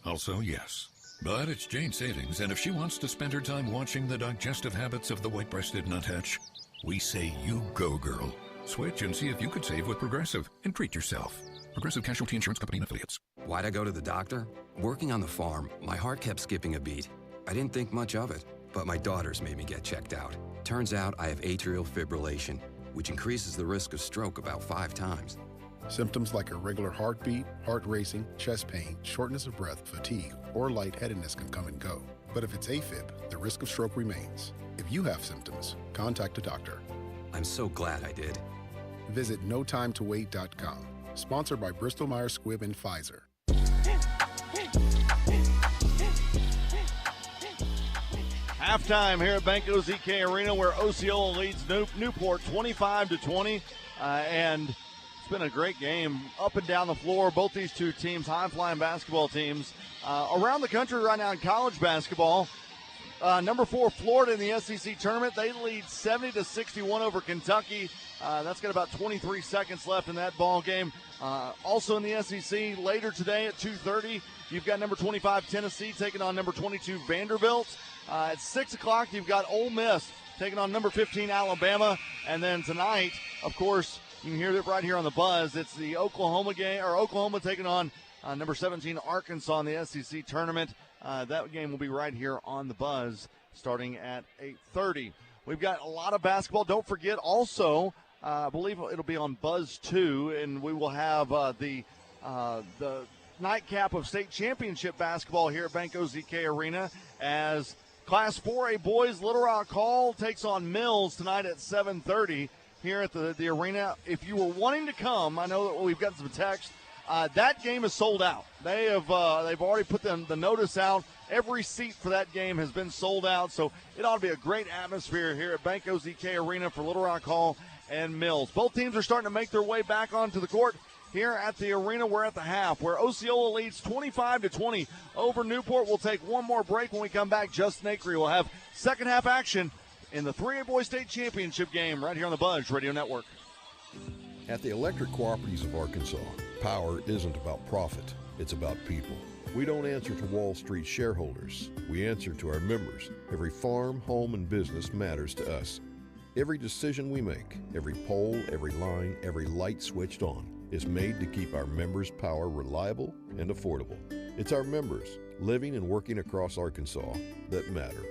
Also, yes. But it's Jane's savings, and if she wants to spend her time watching the digestive habits of the white-breasted nuthatch, we say you go, girl. Switch and see if you could save with Progressive and treat yourself. Progressive Casualty Insurance Company and Affiliates. Why'd I go to the doctor? Working on the farm, my heart kept skipping a beat. I didn't think much of it, but my daughters made me get checked out. Turns out I have atrial fibrillation, which increases the risk of stroke about 5 times. Symptoms like irregular heartbeat, heart racing, chest pain, shortness of breath, fatigue, or lightheadedness can come and go. But if it's AFib, the risk of stroke remains. If you have symptoms, contact a doctor. I'm so glad I did. Visit NoTimeToWait.com. Sponsored by Bristol Myers Squibb and Pfizer. Halftime here at Bank OZK Arena, where Osceola leads Newport 25-20, and it's been a great game up and down the floor. Both these two teams, high-flying basketball teams, around the country right now in college basketball. Number 4 Florida in the SEC tournament, they lead 70-61 over Kentucky. That's got about 23 seconds left in that ball game. Also in the SEC later today at 2:30, you've got number 25 Tennessee taking on number 22 Vanderbilt. At 6 o'clock, you've got Ole Miss taking on number 15 Alabama. And then tonight, of course, you can hear it right here on the Buzz. It's the Oklahoma game, or Oklahoma taking on number 17 Arkansas in the SEC tournament. That game will be right here on the Buzz starting at 8:30. We've got a lot of basketball. Don't forget also, I believe it'll be on Buzz 2, and we will have the nightcap of state championship basketball here at Bank OZK Arena as Class 4A boys Little Rock Hall takes on Mills tonight at 7:30 here at the arena. If you were wanting to come, I know that we've got some text That game is sold out. They've already put the notice out. Every seat for that game has been sold out, so it ought to be a great atmosphere here at Bank OZK Arena for Little Rock Hall and Mills. Both teams are starting to make their way back onto the court here at the arena. We're at the half where Osceola leads 25-20 over Newport. We'll take one more break. When we come back, Justin Acree will have second half action in the 3A Boys State Championship game right here on the Buzz Radio Network. At the Electric Cooperatives of Arkansas, power isn't about profit, it's about people. We don't answer to Wall Street shareholders. We answer to our members. Every farm, home, and business matters to us. Every decision we make, every pole, every line, every light switched on is made to keep our members' power reliable and affordable. It's our members, living and working across Arkansas, that matter.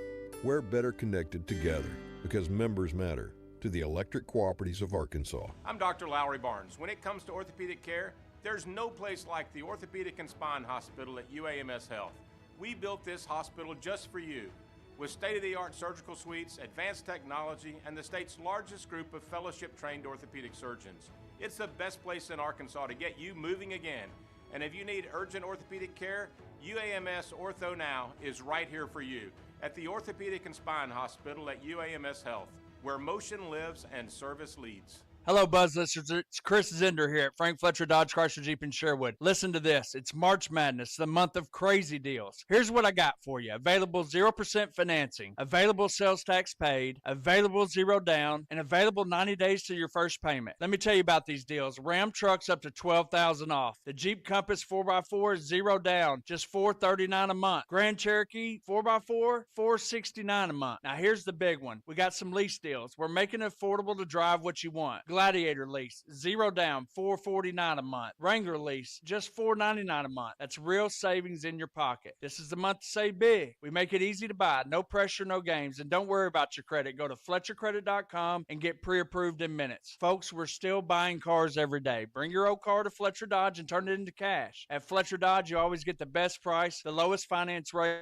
We're better connected together because members matter. To the Electric Cooperatives of Arkansas. I'm Dr. Lowry Barnes. When it comes to orthopedic care, there's no place like the Orthopedic and Spine Hospital at UAMS Health. We built this hospital just for you, with state-of-the-art surgical suites, advanced technology, and the state's largest group of fellowship-trained orthopedic surgeons. It's the best place in Arkansas to get you moving again. And if you need urgent orthopedic care, UAMS Ortho Now is right here for you at the Orthopedic and Spine Hospital at UAMS Health, where motion lives and service leads. Hello, Buzz listeners. It's Chris Zender here at Frank Fletcher Dodge Chrysler Jeep in Sherwood. Listen to this. It's March Madness, the month of crazy deals. Here's what I got for you. Available 0% financing, available sales tax paid, available 0 down, and available 90 days to your first payment. Let me tell you about these deals. Ram trucks up to $12,000 off. The Jeep Compass 4x4 0 down, just $439 a month. Grand Cherokee 4x4, $469 a month. Now here's the big one. We got some lease deals. We're making it affordable to drive what you want. Gladiator lease, 0 down, $449 a month. Wrangler lease, just $499 a month. That's real savings in your pocket. This is the month to save big. We make it easy to buy. No pressure, no games. And don't worry about your credit. Go to FletcherCredit.com and get pre-approved in minutes. Folks, we're still buying cars every day. Bring your old car to Fletcher Dodge and turn it into cash. At Fletcher Dodge, you always get the best price, the lowest finance rate,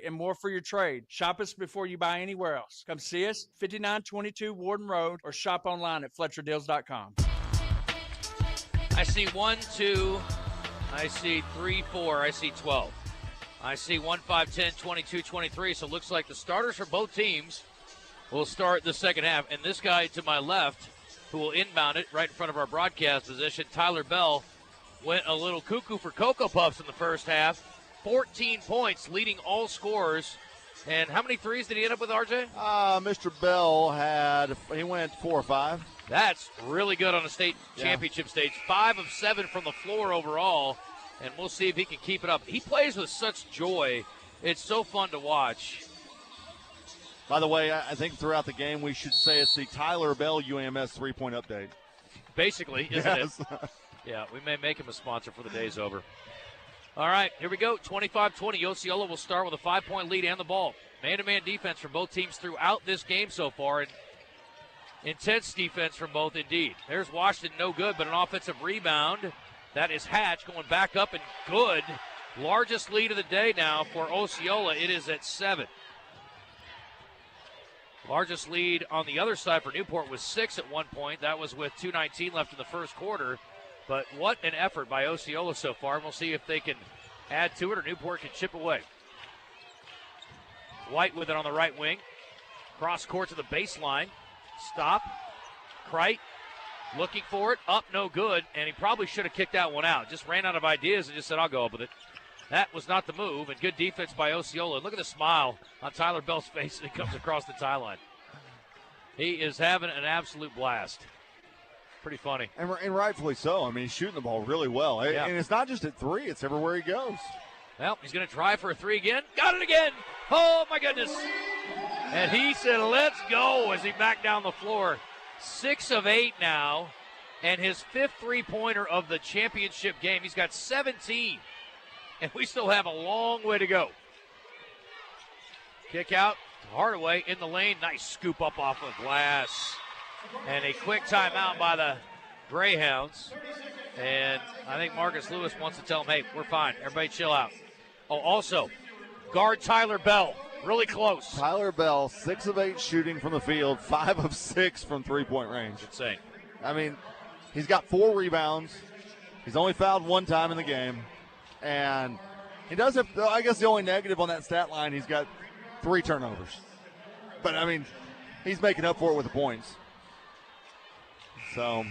and more for your trade. Shop us before you buy anywhere else. Come see us, 5922 Warden Road, or shop online at FletcherDeals.com. I see 1, 2, I see 3, 4, I see 12. I see 1, 5, 10, 22, 23. So it looks like the starters for both teams will start the second half. And this guy to my left, who will inbound it right in front of our broadcast position, Tyler Bell, went a little cuckoo for Cocoa Puffs in the first half. 14 points, leading all scorers. And how many threes did he end up with, RJ? Mr. Bell he went 4 or 5. That's really good on a state championship stage. 5 of 7 from the floor overall, and we'll see if he can keep it up. He plays with such joy. It's so fun to watch. By the way, I think throughout the game we should say it's the Tyler Bell UAMS three-point update. Basically, isn't it? Yeah, we may make him a sponsor for the day's over. All right, here we go. 25-20. Osceola will start with a 5-point lead and the ball. Man-to-man defense from both teams throughout this game so far, and intense defense from both indeed. There's Washington, no good, but an offensive rebound. That is Hatch going back up and good. Largest lead of the day now for Osceola. It is at 7. Largest lead on the other side for Newport was 6 at one point. That was with 2:19 left in the first quarter. But what an effort by Osceola so far. We'll see if they can add to it or Newport can chip away. White with it on the right wing. Cross court to the baseline. Stop. Kreit looking for it. Up, no good. And he probably should have kicked that one out. Just ran out of ideas and just said, I'll go up with it. That was not the move. And good defense by Osceola. Look at the smile on Tyler Bell's face as he comes across the tie line. He is having an absolute blast. Pretty funny. And rightfully so. I mean, he's shooting the ball really well. Yeah. And it's not just at 3. It's everywhere he goes. Well, he's going to try for a 3 again. Got it again. Oh, my goodness. And he said, let's go as he backed down the floor. 6 of 8 now. And his 5th three-pointer of the championship game. He's got 17. And we still have a long way to go. Kick out. Hardaway in the lane. Nice scoop up off of glass. And a quick timeout by the Greyhounds. And I think Marcus Lewis wants to tell them, hey, we're fine. Everybody chill out. Oh, also, guard Tyler Bell. Really close. Tyler Bell, 6 of 8 shooting from the field, 5 of 6 from three-point range. Insane. I mean, he's got 4 rebounds, He's only fouled one time in the game. And he does have, I guess the only negative on that stat line, he's got 3 turnovers. But, I mean, he's making up for it with the points. So.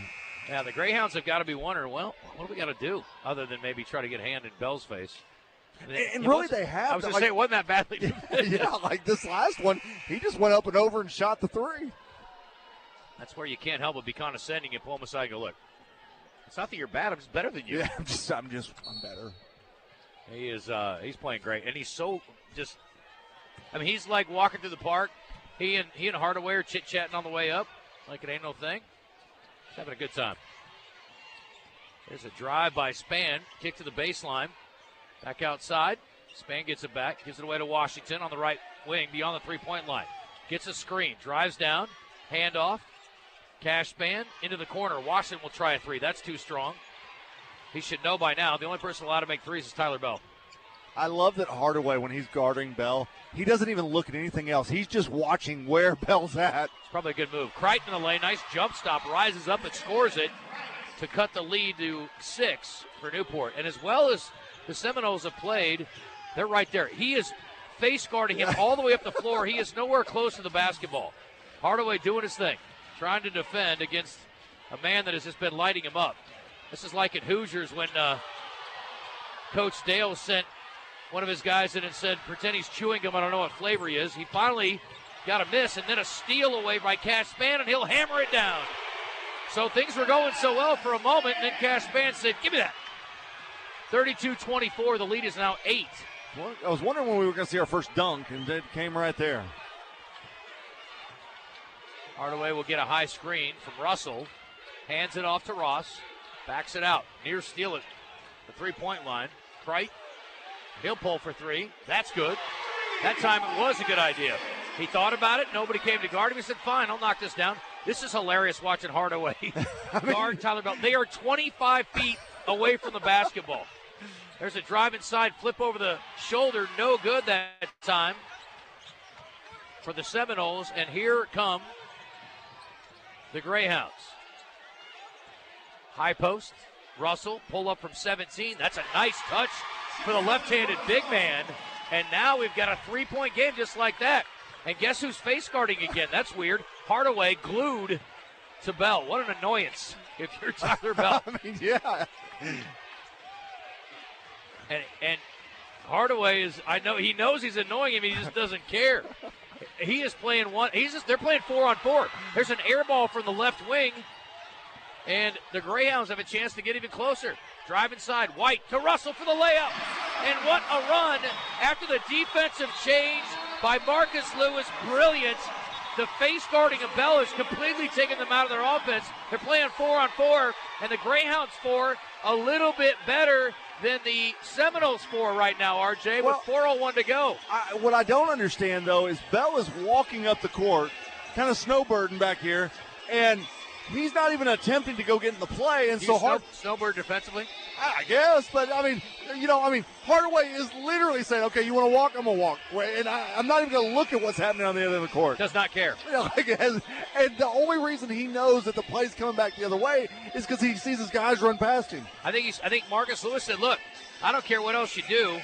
Yeah, the Greyhounds have got to be wondering, well, what do we got to do other than maybe try to get a hand in Bell's face? And really, they have. I was going to say, it wasn't that badly. Yeah, like this last one, he just went up and over and shot the 3. That's where you can't help but be condescending and pull him aside and go, look, it's not that you're bad, I'm just better than you. Yeah, I'm better. He is, he's playing great. And he's so just, I mean, he's like walking through the park. He and Hardaway are chit-chatting on the way up like it ain't no thing. He's having a good time. There's a drive by Spann, kick to the baseline. Back outside. Spann gets it back, gives it away to Washington on the right wing beyond the three-point line. Gets a screen, drives down, handoff. Cash Spann into the corner. Washington will try a 3. That's too strong. He should know by now. The only person allowed to make 3s is Tyler Bell. I love that Hardaway, when he's guarding Bell, he doesn't even look at anything else. He's just watching where Bell's at. It's probably a good move. Crichton in the lane. Nice jump stop. Rises up and scores it to cut the lead to 6 for Newport. And as well as the Seminoles have played, they're right there. He is face guarding him all the way up the floor. He is nowhere close to the basketball. Hardaway doing his thing, trying to defend against a man that has just been lighting him up. This is like at Hoosiers when Coach Dale sent one of his guys in and said, pretend he's chewing gum, I don't know what flavor he is. He finally got a miss and then a steal away by Cash Spann, and he'll hammer it down. So things were going so well for a moment, and then Cash Spann said, give me that. 32-24, the lead is now 8. Well, I was wondering when we were going to see our first dunk, and it came right there. Hardaway will get a high screen from Russell. Hands it off to Ross. Backs it out. Near steal it. The three-point line. Crichton. He'll pull for 3. That's good. That time it was a good idea. He thought about it. Nobody came to guard him. He said, fine, I'll knock this down. This is hilarious watching Hardaway guard Tyler Bell. They are 25 feet away from the basketball. There's a drive inside, flip over the shoulder. No good that time for the Seminoles. And here come the Greyhounds. High post. Russell, pull up from 17. That's a nice touch for the left-handed big man. And now we've got a three-point game just like that. And guess who's face guarding again? That's weird. Hardaway glued to Bell. What an annoyance if you're Tyler Bell. I mean, yeah. And Hardaway is, I know he knows he's annoying him, he just doesn't care. He is playing one, they're playing 4-on-4. There's an air ball from the left wing, and the Greyhounds have a chance to get even closer. Drive inside, White to Russell for the layup. And what a run after the defensive change by Marcus Lewis. Brilliant. The face guarding of Bell has completely taken them out of their offense. They're playing 4-on-4, and the Greyhounds 4 a little bit better than the Seminoles 4 right now, RJ, with 4:01 to go. What I don't understand, though, is Bell is walking up the court, kind of snowbirding back here, and he's not even attempting to go get in the play. And so snowbird defensively? I guess, but I mean, Hardaway is literally saying, okay, you want to walk? I'm going to walk. And I'm not even going to look at what's happening on the other end of the court. Does not care. And the only reason he knows that the play's coming back the other way is because he sees his guys run past him. I think Marcus Lewis said, look, I don't care what else you do.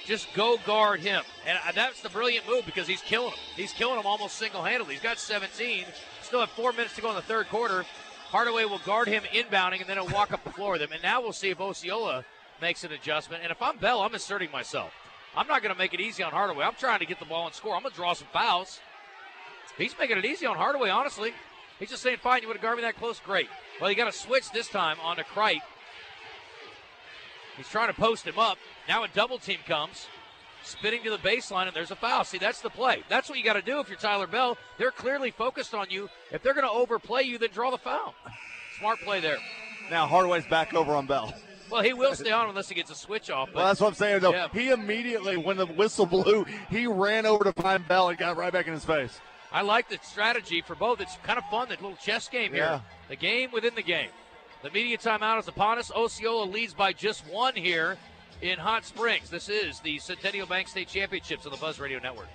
Just go guard him. And that's the brilliant move because he's killing him. He's killing him almost single-handedly. He's got 17. Still have 4 minutes to go in the third quarter. Hardaway will guard him inbounding, and then he'll walk up the floor with him. And now we'll see if Osceola makes an adjustment. And if I'm Bell, I'm asserting myself. I'm not going to make it easy on Hardaway. I'm trying to get the ball and score. I'm going to draw some fouls. He's making it easy on Hardaway, honestly. He's just saying, fine, you would have guarded me that close? Great. Well, you got to switch this time onto Crichton. He's trying to post him up. Now a double team comes. Spinning to the baseline, and there's a foul. See, that's the play. That's what you got to do if you're Tyler Bell. They're clearly focused on you. If they're going to overplay you, then draw the foul. Smart play there. Now Hardaway's back over on Bell. Well, he will stay on unless he gets a switch off. But well, that's what I'm saying, though. Yeah. He immediately, when the whistle blew, he ran over to find Bell and got right back in his face. I like the strategy for both. It's kind of fun, that little chess game here. The game within the game. The media timeout is upon us. Osceola leads by just 1 here in Hot Springs. This is the Centennial Bank State Championships on the Buzz Radio Network.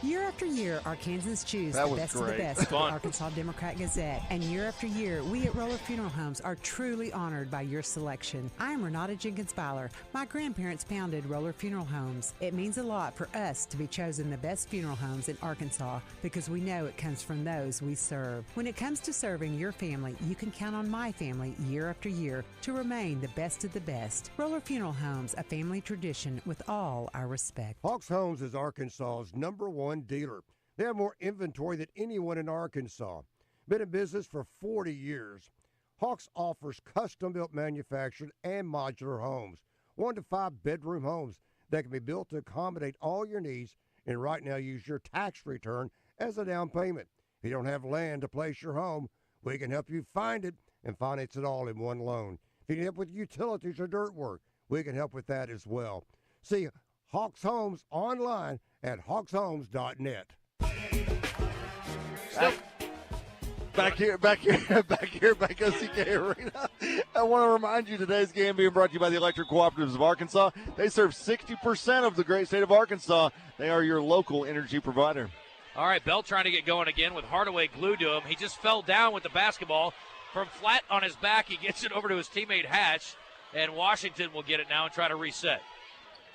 Year after year, Arkansans choose That the was best of the great. best for the Fun. Arkansas Democrat-Gazette. And year after year, we at Roller Funeral Homes are truly honored by your selection. I am Renata Jenkins-Byler. My grandparents founded Roller Funeral Homes. It means a lot for us to be chosen the best funeral homes in Arkansas because we know it comes from those we serve. When it comes to serving your family, you can count on my family year after year to remain the best of the best. Roller Funeral Homes, a family tradition with all our respect. Hawks Homes is Arkansas's #1 dealer. They have more inventory than anyone in Arkansas. Been in business for 40 years. Hawks offers custom-built manufactured and modular homes, 1 to 5 bedroom homes that can be built to accommodate all your needs, and right now use your tax return as a down payment. If you don't have land to place your home, we can help you find it and finance it all in one loan. If you need help with utilities or dirt work, we can help with that as well. See Hawks Homes online at hawkshomes.net. Back here at Bank OZK Arena. I want to remind you today's game being brought to you by the Electric Cooperatives of Arkansas. They serve 60% of the great state of Arkansas. They are your local energy provider. All right, Bell trying to get going again with Hardaway glued to him. He just fell down with the basketball. From flat on his back, he gets it over to his teammate Hatch, and Washington will get it now and try to reset.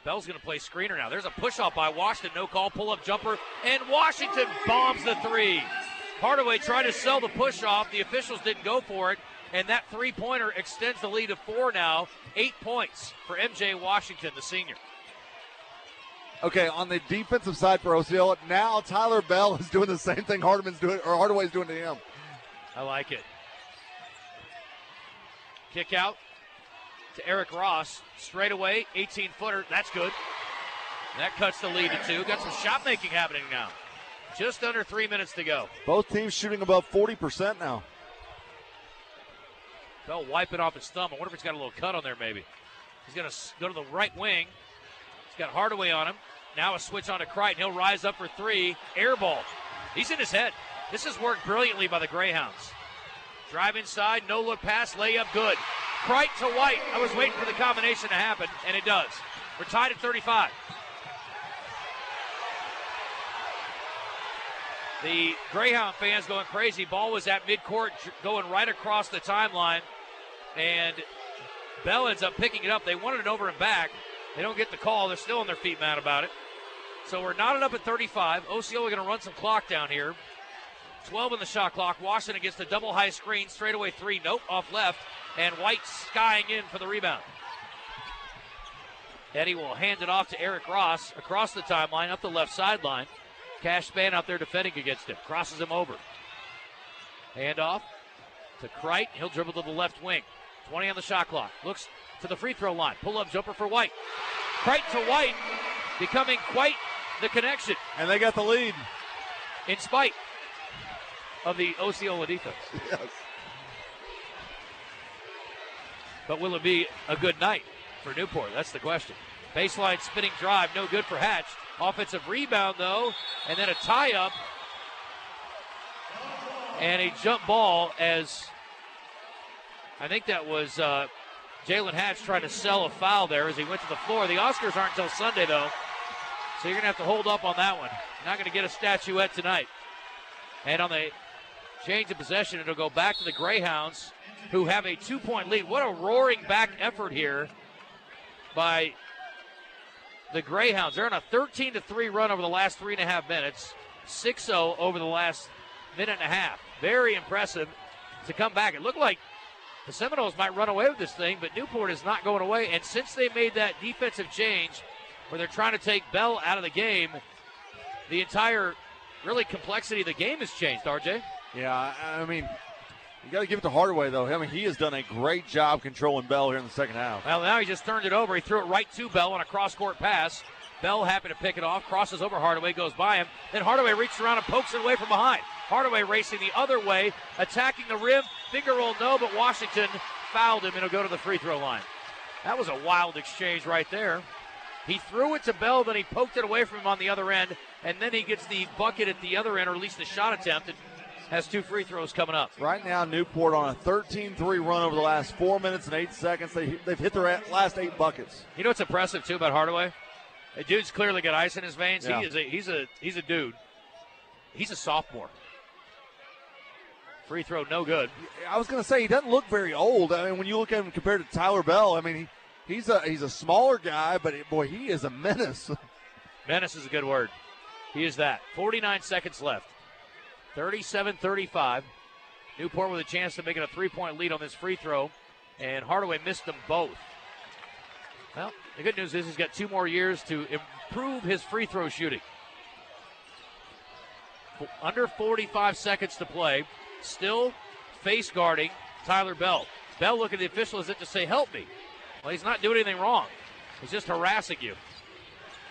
Bell's going to play screener now. There's a push-off by Washington. No call, pull-up jumper, and Washington bombs the three. Hardaway tried to sell the push-off. The officials didn't go for it, and that three-pointer extends the lead to 4 now. 8 points for MJ Washington, the senior. Okay, on the defensive side for Osceola, now Tyler Bell is doing the same thing Hardaway's doing to him. I like it. Kick out to Eric Ross. Straight away, 18-footer. That's good. That cuts the lead to 2. Got some shot making happening now. Just under 3 minutes to go. Both teams shooting above 40% now. Bell wiping off his thumb. I wonder if he's got a little cut on there maybe. He's going to go to the right wing. He's got Hardaway on him. Now a switch on to Crichton. He'll rise up for 3. Air ball. He's in his head. This has worked brilliantly by the Greyhounds. Drive inside, no look pass, layup good. Crichton to White. I was waiting for the combination to happen, and it does. We're tied at 35. The Greyhound fans going crazy. Ball was at midcourt, going right across the timeline, and Bell ends up picking it up. They wanted it over and back. They don't get the call. They're still on their feet mad about it. So we're knotted up at 35. Osceola going to run some clock down here. 12 in the shot clock. Washington gets the double high screen. Straightaway 3. Nope, off left. And White skying in for the rebound. Eddie will hand it off to Eric Ross across the timeline, up the left sideline. Cash Span out there defending against him. Crosses him over. Hand off to Crichton. He'll dribble to the left wing. 20 on the shot clock. Looks to the free throw line. Pull-up jumper for White. Crichton to White, becoming quite the connection. And they got the lead. In spite of the Osceola defense. Yes. But will it be a good night for Newport? That's the question. Baseline spinning drive, no good for Hatch. Offensive rebound, though, and then a tie-up. And a jump ball as I think that was Jalen Hatch trying to sell a foul there as he went to the floor. The Oscars aren't until Sunday, though, so you're going to have to hold up on that one. Not going to get a statuette tonight. And on the change of possession, it'll go back to the Greyhounds, who have a 2-point lead. What a roaring back effort here by the Greyhounds. They're on a 13-3 run over the last 3.5 minutes. 6-0 over the last minute and a half. Very impressive to come back. It looked like the Seminoles might run away with this thing, but Newport is not going away. And since they made that defensive change where they're trying to take Bell out of the game, the entire really complexity of the game has changed, RJ. Yeah, I mean, you got to give it to Hardaway, though. I mean, he has done a great job controlling Bell here in the second half. Well, now he just turned it over. He threw it right to Bell on a cross-court pass. Bell happy to pick it off, crosses over Hardaway, goes by him. Then Hardaway reaches around and pokes it away from behind. Hardaway racing the other way, attacking the rim. Finger roll, no, but Washington fouled him, and he'll go to the free throw line. That was a wild exchange right there. He threw it to Bell, then he poked it away from him on the other end, and then he gets the bucket at the other end, or at least the shot attempt, and has 2 free throws coming up. Right now, Newport on a 13-3 run over the last 4 minutes and 8 seconds. They've hit their last 8 buckets. You know what's impressive, too, about Hardaway? The dude's clearly got ice in his veins. Yeah. He's a dude. He's a sophomore. Free throw, no good. I was going to say, he doesn't look very old. I mean, when you look at him compared to Tyler Bell, I mean, he's a smaller guy, but boy, he is a menace. Menace is a good word. He is that. 49 seconds left. 37-35. Newport with a chance to make it a 3-point lead on this free throw, and Hardaway missed them both. Well, the good news is he's got 2 more years to improve his free throw shooting. Under 45 seconds to play. Still face guarding Tyler Bell. Bell looking at the official as if to say, help me. Well, he's not doing anything wrong. He's just harassing you.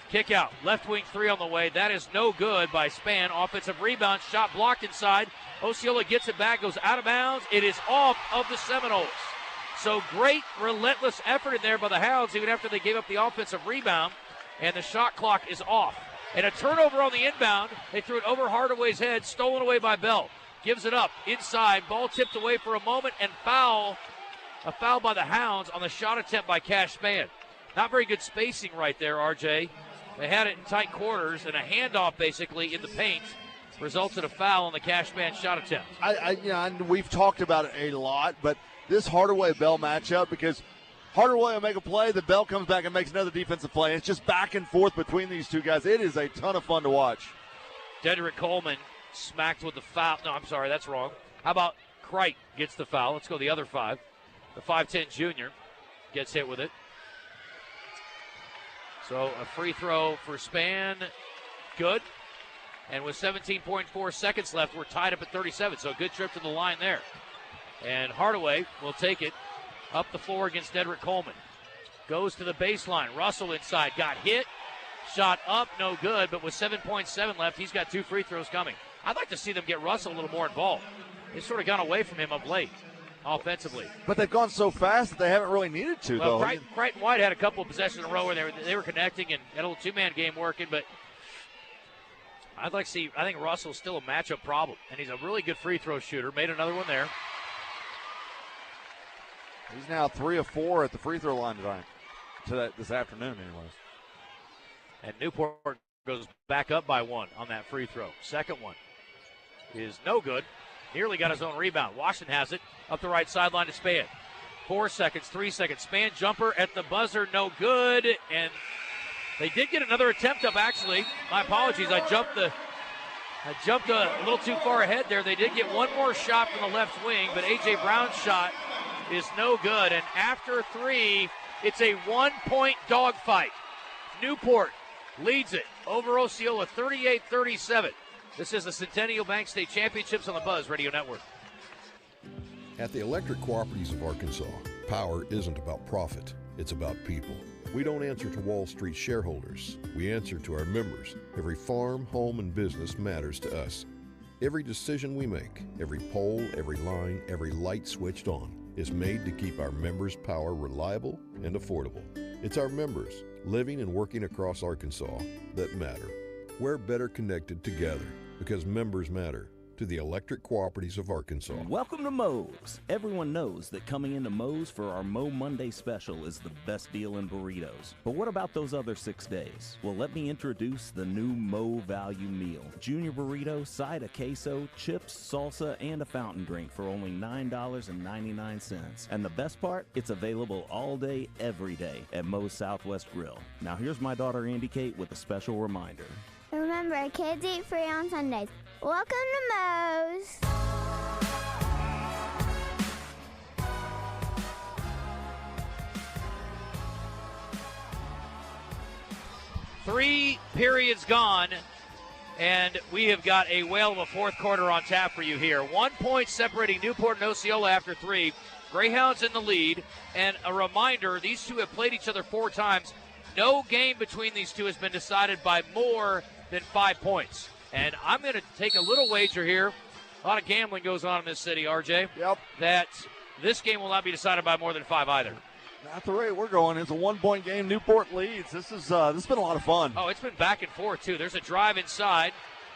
Kick out. Left wing 3 on the way. That is no good by Spann. Offensive rebound. Shot blocked inside. Osceola gets it back. Goes out of bounds. It is off of the Seminoles. So great, relentless effort in there by the Hounds, even after they gave up the offensive rebound. And the shot clock is off. And a turnover on the inbound. They threw it over Hardaway's head. Stolen away by Bell. Gives it up inside. Ball tipped away for a moment. And foul. A foul by the Hounds on the shot attempt by Cash Spann. Not very good spacing right there, RJ. They had it in tight quarters, and a handoff basically in the paint results in a foul on the Cash Spann shot attempt. And we've talked about it a lot, but this Hardaway-Bell matchup, because Hardaway will make a play, the Bell comes back and makes another defensive play. It's just back and forth between these two guys. It is a ton of fun to watch. Dedrick Coleman smacked with the foul. No, I'm sorry, that's wrong. How about Crite gets the foul? Let's go the other 5. The 5'10 junior gets hit with it. So a free throw for Spann, good. And with 17.4 seconds left, we're tied up at 37. So a good trip to the line there. And Hardaway will take it up the floor against Dedrick Coleman. Goes to the baseline. Russell inside, got hit. Shot up, no good. But with 7.7 left, he's got 2 free throws coming. I'd like to see them get Russell a little more involved. They've sort of gone away from him of late. Offensively. But they've gone so fast that they haven't really needed to, though. Crichton White had a couple of possessions in a row where they were connecting and had a little 2-man game working, but I'd like to see, I think Russell's still a matchup problem, and he's a really good free throw shooter. Made another one there. He's now 3 of 4 at the free throw line this afternoon, anyways. And Newport goes back up by 1 on that free throw. Second one is no good. Nearly got his own rebound. Washington has it up the right sideline to Spann. 4 seconds, 3 seconds. Spann jumper at the buzzer, no good. And they did get another attempt up, actually. My apologies. I jumped a little too far ahead there. They did get one more shot from the left wing, but A.J. Brown's shot is no good. And after 3, it's a 1-point dogfight. Newport leads it over Osceola 38-37. This is the Centennial Bank State Championships on the Buzz Radio Network. At the Electric Cooperatives of Arkansas, power isn't about profit, it's about people. We don't answer to Wall Street shareholders. We answer to our members. Every farm, home, and business matters to us. Every decision we make, every pole, every line, every light switched on is made to keep our members' power reliable and affordable. It's our members, living and working across Arkansas, that matter. We're better connected together because members matter. To the Electric Cooperatives of Arkansas. Welcome to Moe's. Everyone knows that coming into Moe's for our Moe Monday special is the best deal in burritos. But what about those other 6 days? Well, let me introduce the new Moe Value Meal. Junior burrito, side of queso, chips, salsa, and a fountain drink for only $9.99. And the best part? It's available all day, every day at Moe's Southwest Grill. Now here's my daughter Andy Kate with a special reminder. Remember, kids eat free on Sundays. Welcome to Moe's. Three periods gone, and we have got a whale of a fourth quarter on tap for you here. 1 point separating Newport and Osceola after 3. Greyhounds in the lead, and a reminder, these two have played each other 4 times. No game between these two has been decided by more than 5 points. And I'm going to take a little wager here. A lot of gambling goes on in this city, RJ. Yep. That this game will not be decided by more than 5 either. Not the rate we're going. It's a 1-point game. Newport leads. This has been a lot of fun. Oh, it's been back and forth, too. There's a drive inside.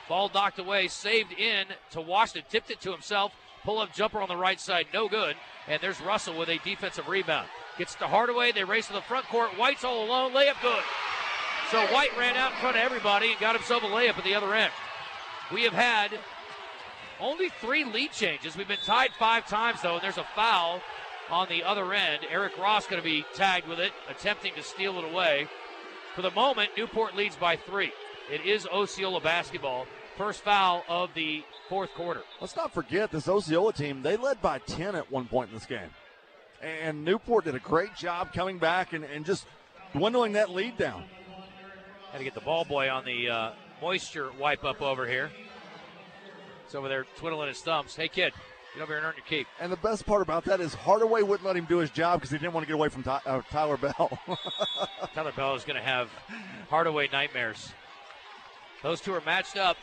Ball knocked away, saved in to Washington. Tipped it to himself. Pull-up jumper on the right side, no good. And there's Russell with a defensive rebound. Gets to Hardaway. They race to the front court. White's all alone. Layup good. So White ran out in front of everybody and got himself a layup at the other end. We have had only 3 lead changes. We've been tied 5 times, though, and there's a foul on the other end. Eric Ross going to be tagged with it, attempting to steal it away. For the moment, Newport leads by 3. It is Osceola basketball. First foul of the fourth quarter. Let's not forget this Osceola team, they led by 10 at one point in this game. And Newport did a great job coming back and just dwindling that lead down. Had to get the ball boy on the moisture wipe up over here. He's over there twiddling his thumbs. Hey, kid, get over here and earn your keep. And the best part about that is Hardaway wouldn't let him do his job because he didn't want to get away from Tyler Bell. Tyler Bell is going to have Hardaway nightmares. Those two are matched up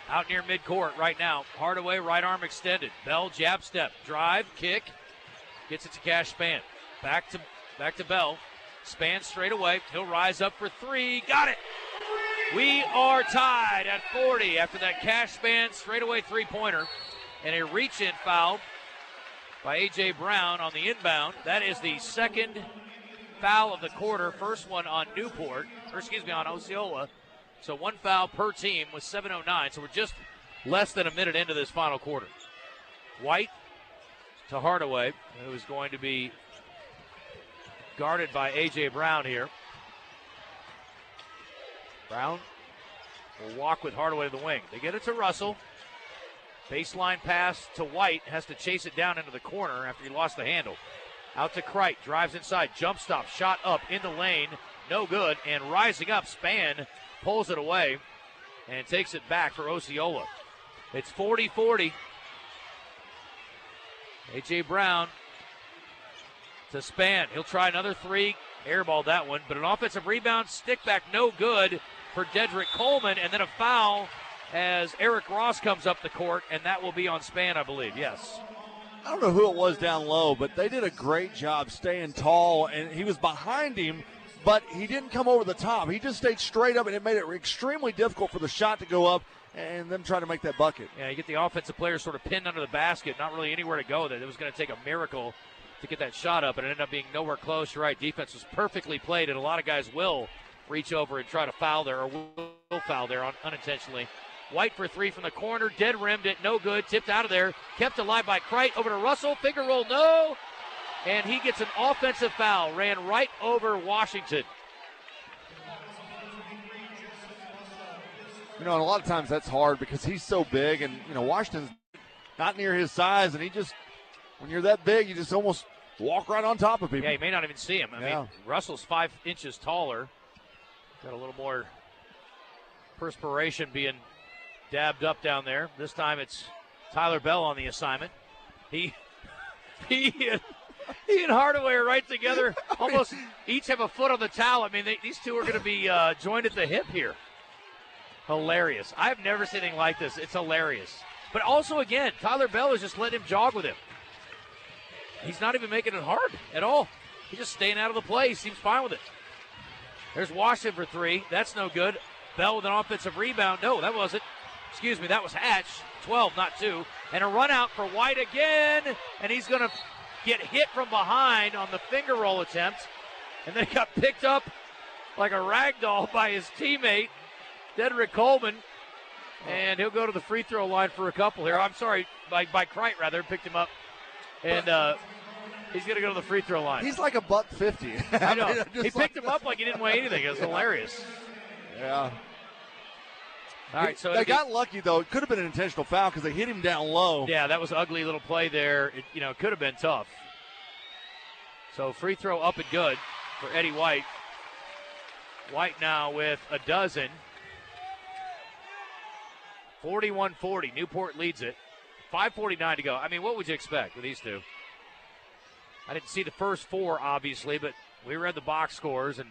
out near midcourt right now. Hardaway, right arm extended. Bell, jab step, drive, kick. Gets it to Cash Spann. Back to Bell. Spann straight away. He'll rise up for 3. Got it! We are tied at 40 after that Cash Spann straightaway three-pointer. And a reach-in foul by A.J. Brown on the inbound. That is the second foul of the quarter. First one on on Osceola. So 1 foul per team with 7:09. So we're just less than a minute into this final quarter. White to Hardaway, who is going to be guarded by A.J. Brown here. Brown will walk with Hardaway to the wing. They get it to Russell. Baseline pass to White. Has to chase it down into the corner after he lost the handle. Out to Kreit. Drives inside. Jump stop. Shot up in the lane. No good. And rising up, Spann pulls it away and takes it back for Osceola. It's 40-40. A.J. Brown to Spann. He'll try another 3. Airballed that one, but an offensive rebound, stick back, no good for Dedrick Coleman, and then a foul as Eric Ross comes up the court, and that will be on Spann, I believe. Yes. I don't know who it was down low, but they did a great job staying tall, and he was behind him, but he didn't come over the top. He just stayed straight up, and it made it extremely difficult for the shot to go up and them trying to make that bucket. Yeah, you get the offensive players sort of pinned under the basket, not really anywhere to go. That it was going to take a miracle to get that shot up, and it ended up being nowhere close. You're right, defense was perfectly played, and a lot of guys will reach over and try to foul there, or will foul there unintentionally. White for 3 from the corner, dead rimmed it, no good, tipped out of there, kept alive by Kreit, over to Russell, finger roll, no, and he gets an offensive foul, ran right over Washington. You know, and a lot of times that's hard because he's so big, and, you know, Washington's not near his size, and he just, when you're that big, you just almost walk right on top of people. Yeah, you may not even see him. I mean, Russell's 5 inches taller. Got a little more perspiration being dabbed up down there. This time it's Tyler Bell on the assignment. He and Hardaway are right together. Almost each have a foot on the towel. I mean, these two are going to be joined at the hip here. Hilarious. I've never seen anything like this. It's hilarious. But also, again, Tyler Bell is just letting him jog with him. He's not even making it hard at all. He's just staying out of the play. He seems fine with it. There's Washington for 3. That's no good. Bell with an offensive rebound. No, that wasn't. Excuse me, that was Hatch. 12, not 2. And a run out for White again. And he's going to get hit from behind on the finger roll attempt. And then he got picked up like a rag doll by his teammate, Dedrick Coleman. And he'll go to the free throw line for a couple here. I'm sorry, by Kreit, rather. Picked him up. And he's going to go to the free throw line. He's like $150. I know. He picked him up like he didn't weigh anything. It was hilarious. Yeah. All right, so they got lucky, though. It could have been an intentional foul because they hit him down low. Yeah, that was an ugly little play there. It could have been tough. So free throw up and good for Eddie White. White now with a dozen. 41-40. Newport leads it. 5:49 to go. I mean, what would you expect with these two? I didn't see the first 4, obviously, but we read the box scores, and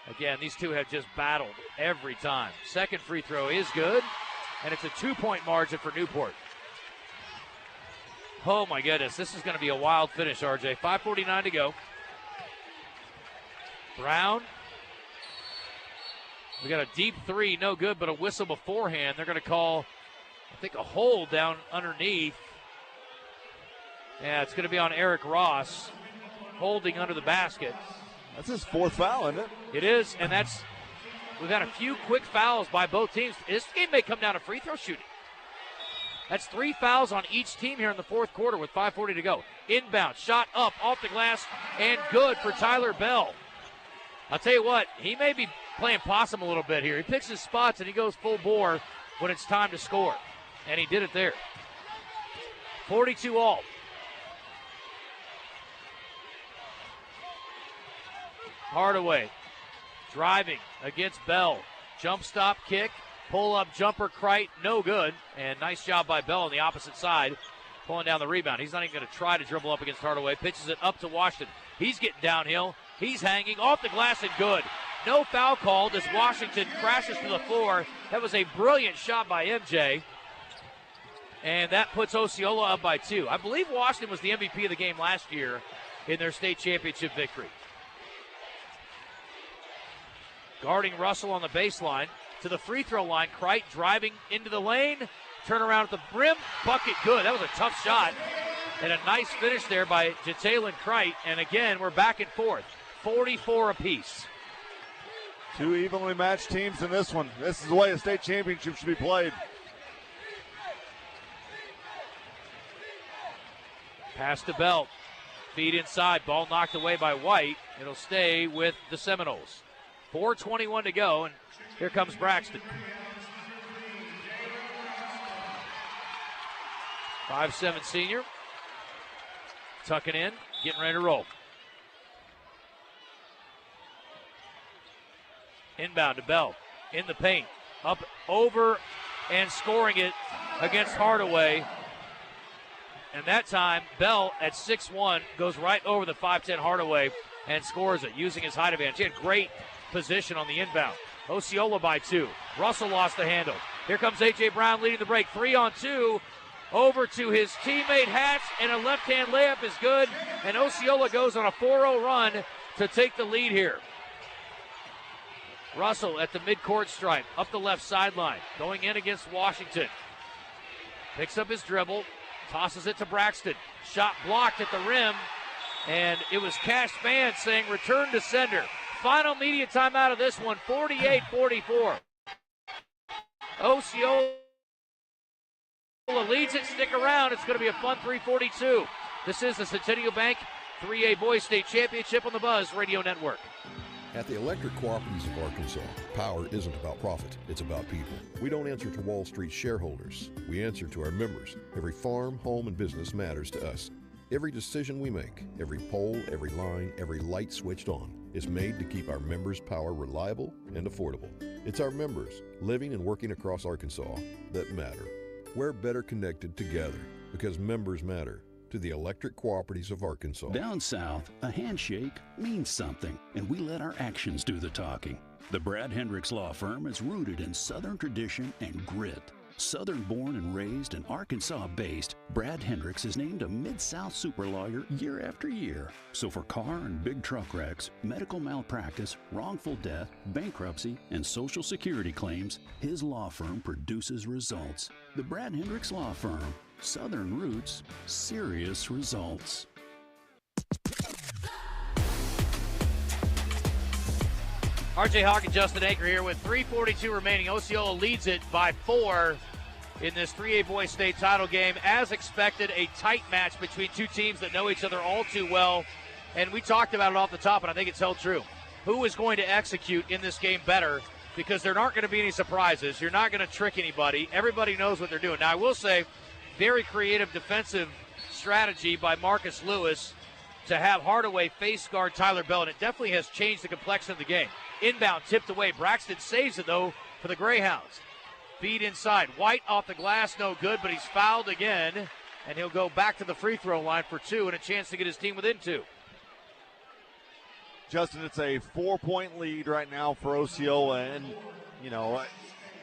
again, these two have just battled every time. Second free throw is good, and it's a 2-point margin for Newport. Oh, my goodness. This is going to be a wild finish, RJ. 5:49 to go. Brown. We got a deep 3, no good, but a whistle beforehand. They're going to call, I think, a hold down underneath. Yeah, it's going to be on Eric Ross, holding under the basket. That's his 4th foul, isn't it? It is, and that's We've had a few quick fouls by both teams. This game may come down to free throw shooting. That's 3 fouls on each team here in the fourth quarter with 5:40 to go. Inbound, shot up, off the glass, and good for Tyler Bell. I'll tell you what, he may be playing possum a little bit here. He picks his spots and he goes full bore when it's time to score. And he did it there. 42 all. Hardaway driving against Bell. Jump stop kick. Pull up jumper, Kreit, no good. And nice job by Bell on the opposite side, pulling down the rebound. He's not even going to try to dribble up against Hardaway. Pitches it up to Washington. He's getting downhill. He's hanging off the glass and good. No foul called as Washington crashes to the floor. That was a brilliant shot by MJ. And that puts Osceola up by 2. I believe Washington was the MVP of the game last year in their state championship victory. Guarding Russell on the baseline. To the free throw line, Kreit driving into the lane, turn around at the rim, bucket good. That was a tough shot, and a nice finish there by Jalen Kreit. And again, we're back and forth, 44 apiece. 2 evenly matched teams in this one. This is the way a state championship should be played. Pass to Bell, feed inside, ball knocked away by White. It'll stay with the Seminoles. 4:21 to go, and here comes Braxton. 5'7" senior. Tucking in, getting ready to roll. Inbound to Bell. In the paint. Up, over, and scoring it against Hardaway. And that time, Bell at 6'1" goes right over the 5'10" Hardaway and scores it using his height advantage. He had great position on the inbound. Osceola by 2. Russell lost the handle. Here comes A.J. Brown leading the break. 3-on-2. Over to his teammate Hatch, and a left-hand layup is good. And Osceola goes on a 4-0 run to take the lead here. Russell at the midcourt stripe, up the left sideline, going in against Washington. Picks up his dribble, tosses it to Braxton. Shot blocked at the rim, and it was Cash Fan saying return to sender. Final media timeout of this one, 48-44. Osceola leads it. Stick around. It's going to be a fun 3:42. This is the Centennial Bank 3A Boys State Championship on the Buzz Radio Network. At the Electric Cooperatives of Arkansas, power isn't about profit, it's about people. We don't answer to Wall Street shareholders. We answer to our members. Every farm, home, and business matters to us. Every decision we make, every pole, every line, every light switched on is made to keep our members' power reliable and affordable. It's our members, living and working across Arkansas, that matter. We're better connected together because members matter. To the Electric Cooperatives of Arkansas. Down south, a handshake means something, and we let our actions do the talking. The Brad Hendricks Law Firm is rooted in Southern tradition and grit. Southern born and raised and Arkansas based, Brad Hendricks is named a Mid-South super lawyer year after year. So for car and big truck wrecks, medical malpractice, wrongful death, bankruptcy, and Social Security claims, his law firm produces results. The Brad Hendricks Law Firm. Southern roots, serious results. RJ Hawk and Justin Aker here with 3:42 remaining. Osceola leads it by 4 in this 3A Boys State title game. As expected, a tight match between two teams that know each other all too well. And we talked about it off the top, and I think it's held true. Who is going to execute in this game better? Because there aren't going to be any surprises. You're not going to trick anybody. Everybody knows what they're doing. Now, I will say, very creative defensive strategy by Marcus Lewis to have Hardaway face guard Tyler Bell, and it definitely has changed the complexion of the game. Inbound, tipped away. Braxton saves it, though, for the Greyhounds. Feed inside. White off the glass, no good, but he's fouled again, and he'll go back to the free throw line for 2 and a chance to get his team within 2. Justin, it's a 4-point lead right now for Osceola, and, you know,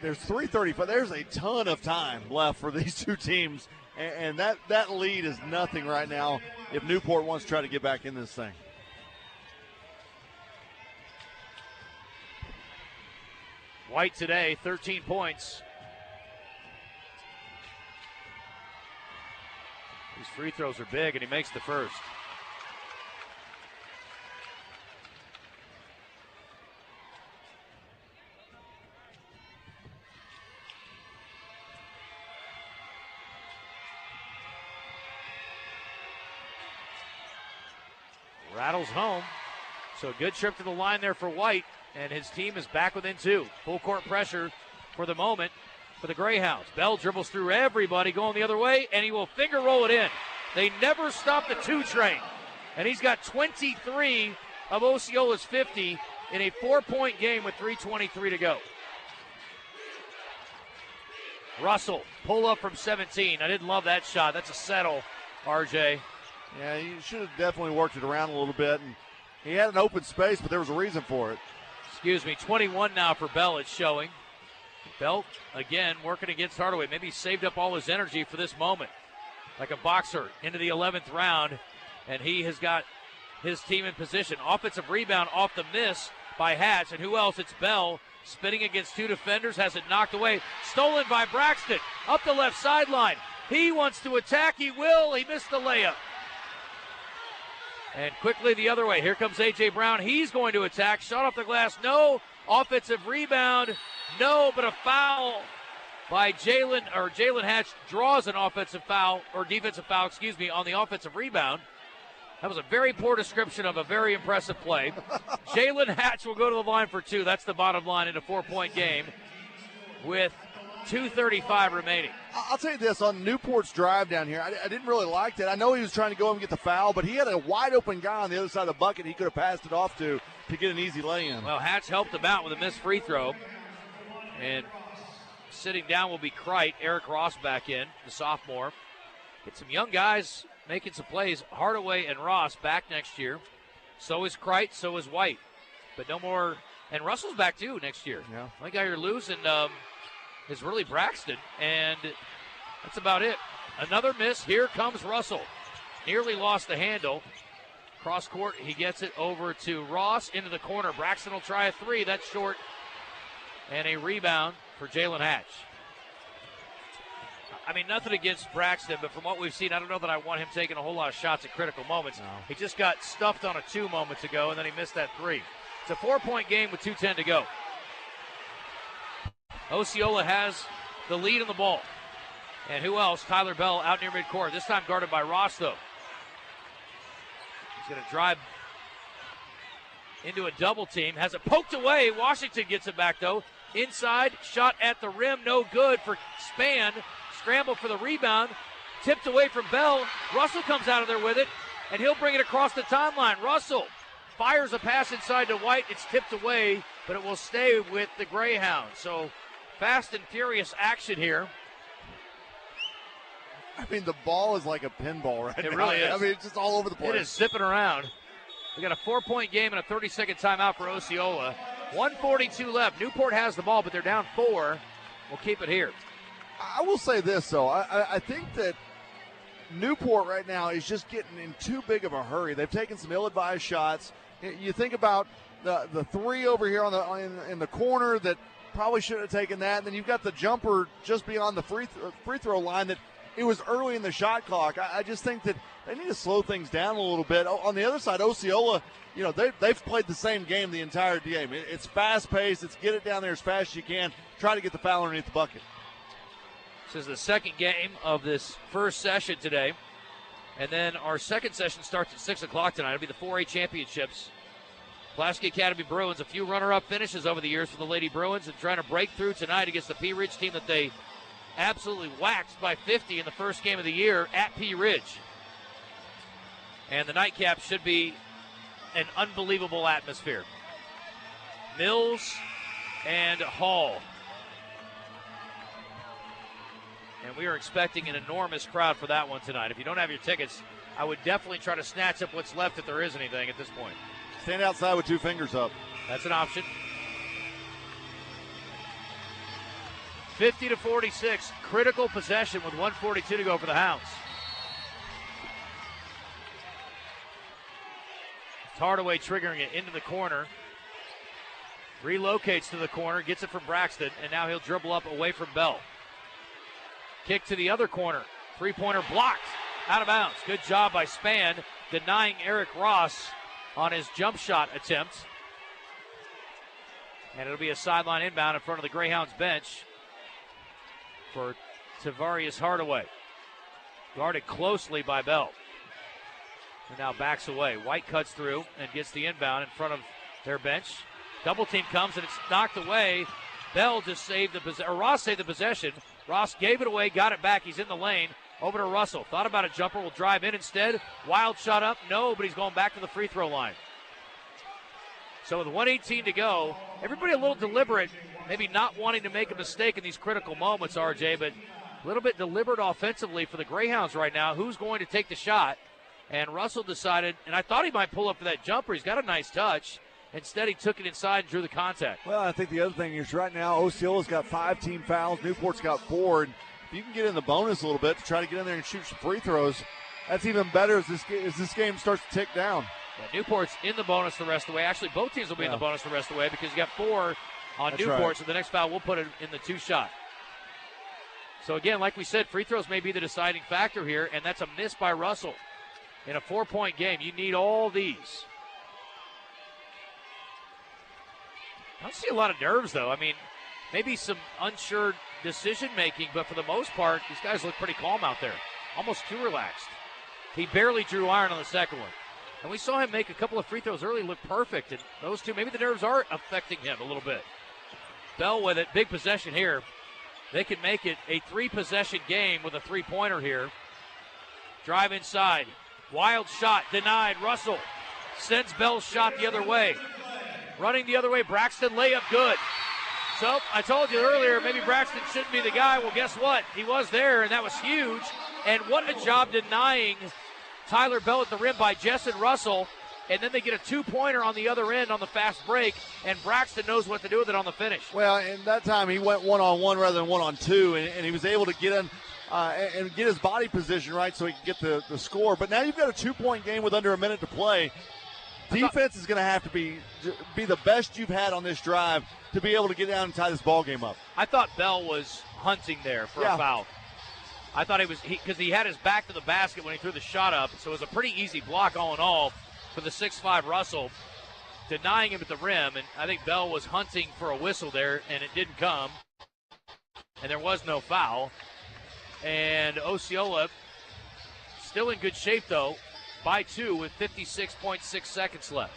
there's 3:35. There's a ton of time left for these two teams, and that lead is nothing right now if Newport wants to try to get back in this thing. White today, 13 points. These free throws are big, and he makes the first. Rattles home. So good trip to the line there for White, and his team is back within 2. Full court pressure for the moment for the Greyhounds. Bell dribbles through everybody going the other way, and he will finger roll it in. They never stop the 2 train, and he's got 23 of Osceola's 50 in a 4-point game with 3:23 to go. Russell, pull up from 17. I didn't love that shot. That's a settle, RJ. Yeah, he should have definitely worked it around a little bit. And he had an open space, but there was a reason for it. 21 now for Bell, it's showing. Bell, again, working against Hardaway. Maybe he saved up all his energy for this moment. Like a boxer into the 11th round, and he has got his team in position. Offensive rebound off the miss by Hatch, and who else? It's Bell. Spinning against 2 defenders, has it knocked away. Stolen by Braxton, up the left sideline. He wants to attack, he will. He missed the layup. And quickly the other way. Here comes A.J. Brown. He's going to attack. Shot off the glass, no. Offensive rebound, no, but a foul by Jalen Hatch draws an offensive foul, or defensive foul, on the offensive rebound. That was a very poor description of a very impressive play. Jalen Hatch will go to the line for 2. That's the bottom line in a 4-point game with 2:35 remaining. I'll tell you this, on Newport's drive down here, I didn't really like that. I know he was trying to go and get the foul, but he had a wide-open guy on the other side of the bucket he could have passed it off to get an easy lay-in. Well, Hatch helped him out with a missed free throw. And sitting down will be Kreit. Eric Ross back in, the sophomore. Get some young guys making some plays. Hardaway and Ross back next year. So is Kreit, so is White. But no more. And Russell's back too next year. Yeah. The only guy you're losing is really Braxton. And that's about it. Another miss. Here comes Russell. Nearly lost the handle. Cross court. He gets it over to Ross into the corner. Braxton will try a 3. That's short. And a rebound for Jalen Hatch. I mean, nothing against Braxton, but from what we've seen, I don't know that I want him taking a whole lot of shots at critical moments. No. He just got stuffed on a 2 moments ago, and then he missed that 3. It's a 4-point game with 2:10 to go. Osceola has the lead in the ball. And who else? Tyler Bell out near midcourt. This time guarded by Ross, though. He's going to drive into a double team. Has it poked away. Washington gets it back, though. Inside, shot at the rim, no good for Spann. Scramble for the rebound, tipped away from Bell. Russell comes out of there with it, and he'll bring it across the timeline. Russell fires a pass inside to White. It's tipped away, but it will stay with the Greyhounds. So fast and furious action here. I mean, the ball is like a pinball right now. It really is. I mean, it's just all over the place. It is zipping around. We got a 4-point game and a 30-second timeout for Osceola. 1:42 left. Newport has the ball, but they're down 4. We'll keep it here. I will say this, though. I think that Newport right now is just getting in too big of a hurry. They've taken some ill-advised shots. You think about the 3 over here in the corner that probably should have taken that. And then you've got the jumper just beyond the free throw line that it was early in the shot clock. I just think that they need to slow things down a little bit. On the other side, Osceola, they've played the same game the entire game. It's fast-paced. It's get it down there as fast as you can. Try to get the foul underneath the bucket. This is the second game of this first session today. And then our second session starts at 6 o'clock tonight. It'll be the 4A championships. Pulaski Academy Bruins, a few runner-up finishes over the years for the Lady Bruins, and trying to break through tonight against the Pea Ridge team that they absolutely waxed by 50 in the first game of the year at Pea Ridge. And the nightcap should be an unbelievable atmosphere. Mills and Hall. And we are expecting an enormous crowd for that one tonight. If you don't have your tickets, I would definitely try to snatch up what's left if there is anything at this point. Stand outside with 2 fingers up. That's an option. 50-46, critical possession with 1:42 to go for the Hounds. Hardaway triggering it into the corner. Relocates to the corner, gets it from Braxton, and now he'll dribble up away from Bell. Kick to the other corner. 3-pointer blocked. Out of bounds. Good job by Spann denying Eric Ross on his jump shot attempt. And it'll be a sideline inbound in front of the Greyhounds bench for Tavarius Hardaway. Guarded closely by Bell. who now backs away. White cuts through and gets the inbound in front of their bench. Double team comes and it's knocked away. Bell just saved the possession, or Ross saved the possession. Ross gave it away, got it back. He's in the lane. Over to Russell. Thought about a jumper, will drive in instead. Wild shot up, no, but he's going back to the free throw line. So with 1:18 to go, everybody a little deliberate, maybe not wanting to make a mistake in these critical moments, RJ, but a little bit deliberate offensively for the Greyhounds right now. Who's going to take the shot? And Russell decided, and I thought he might pull up for that jumper. He's got a nice touch. Instead, he took it inside and drew the contact. Well, I think the other thing is right now, Osceola's got 5 team fouls. Newport's got 4. And if you can get in the bonus a little bit to try to get in there and shoot some free throws, that's even better as this game starts to tick down. Yeah, Newport's in the bonus the rest of the way. Actually, both teams will be in the bonus the rest of the way because you got 4 on That's Newport, right. so the next foul will put it in the 2-shot. So, again, like we said, free throws may be the deciding factor here, and that's a miss by Russell. In a 4-point game, you need all these. I don't see a lot of nerves, though. I mean, maybe some unsure decision-making, but for the most part, these guys look pretty calm out there. Almost too relaxed. He barely drew iron on the second one. And we saw him make a couple of free throws early, look perfect. And those two, maybe the nerves are affecting him a little bit. Bell with it, big possession here. They can make it a 3-possession game with a 3-pointer here. Drive inside. Wild shot, denied. Russell sends Bell's shot the other way. Running the other way, Braxton layup good. So I told you earlier, maybe Braxton shouldn't be the guy. Well, guess what? He was there, and that was huge. And what a job denying Tyler Bell at the rim by Jessen Russell. And then they get a 2-pointer on the other end on the fast break, and Braxton knows what to do with it on the finish. Well, and that time he went one-on-one rather than one-on-2, and he was able to get in and get his body position right so he can get the score. But now you've got a 2-point game with under a minute to play. Defense is going to have to be the best you've had on this drive to be able to get down and tie this ball game up. I thought Bell was hunting there for a foul. I thought it was because he had his back to the basket when he threw the shot up, so it was a pretty easy block all in all for the 6'5" Russell, denying him at the rim. And I think Bell was hunting for a whistle there, and it didn't come. And there was no foul. And Osceola still in good shape, though, by 2 with 56.6 seconds left.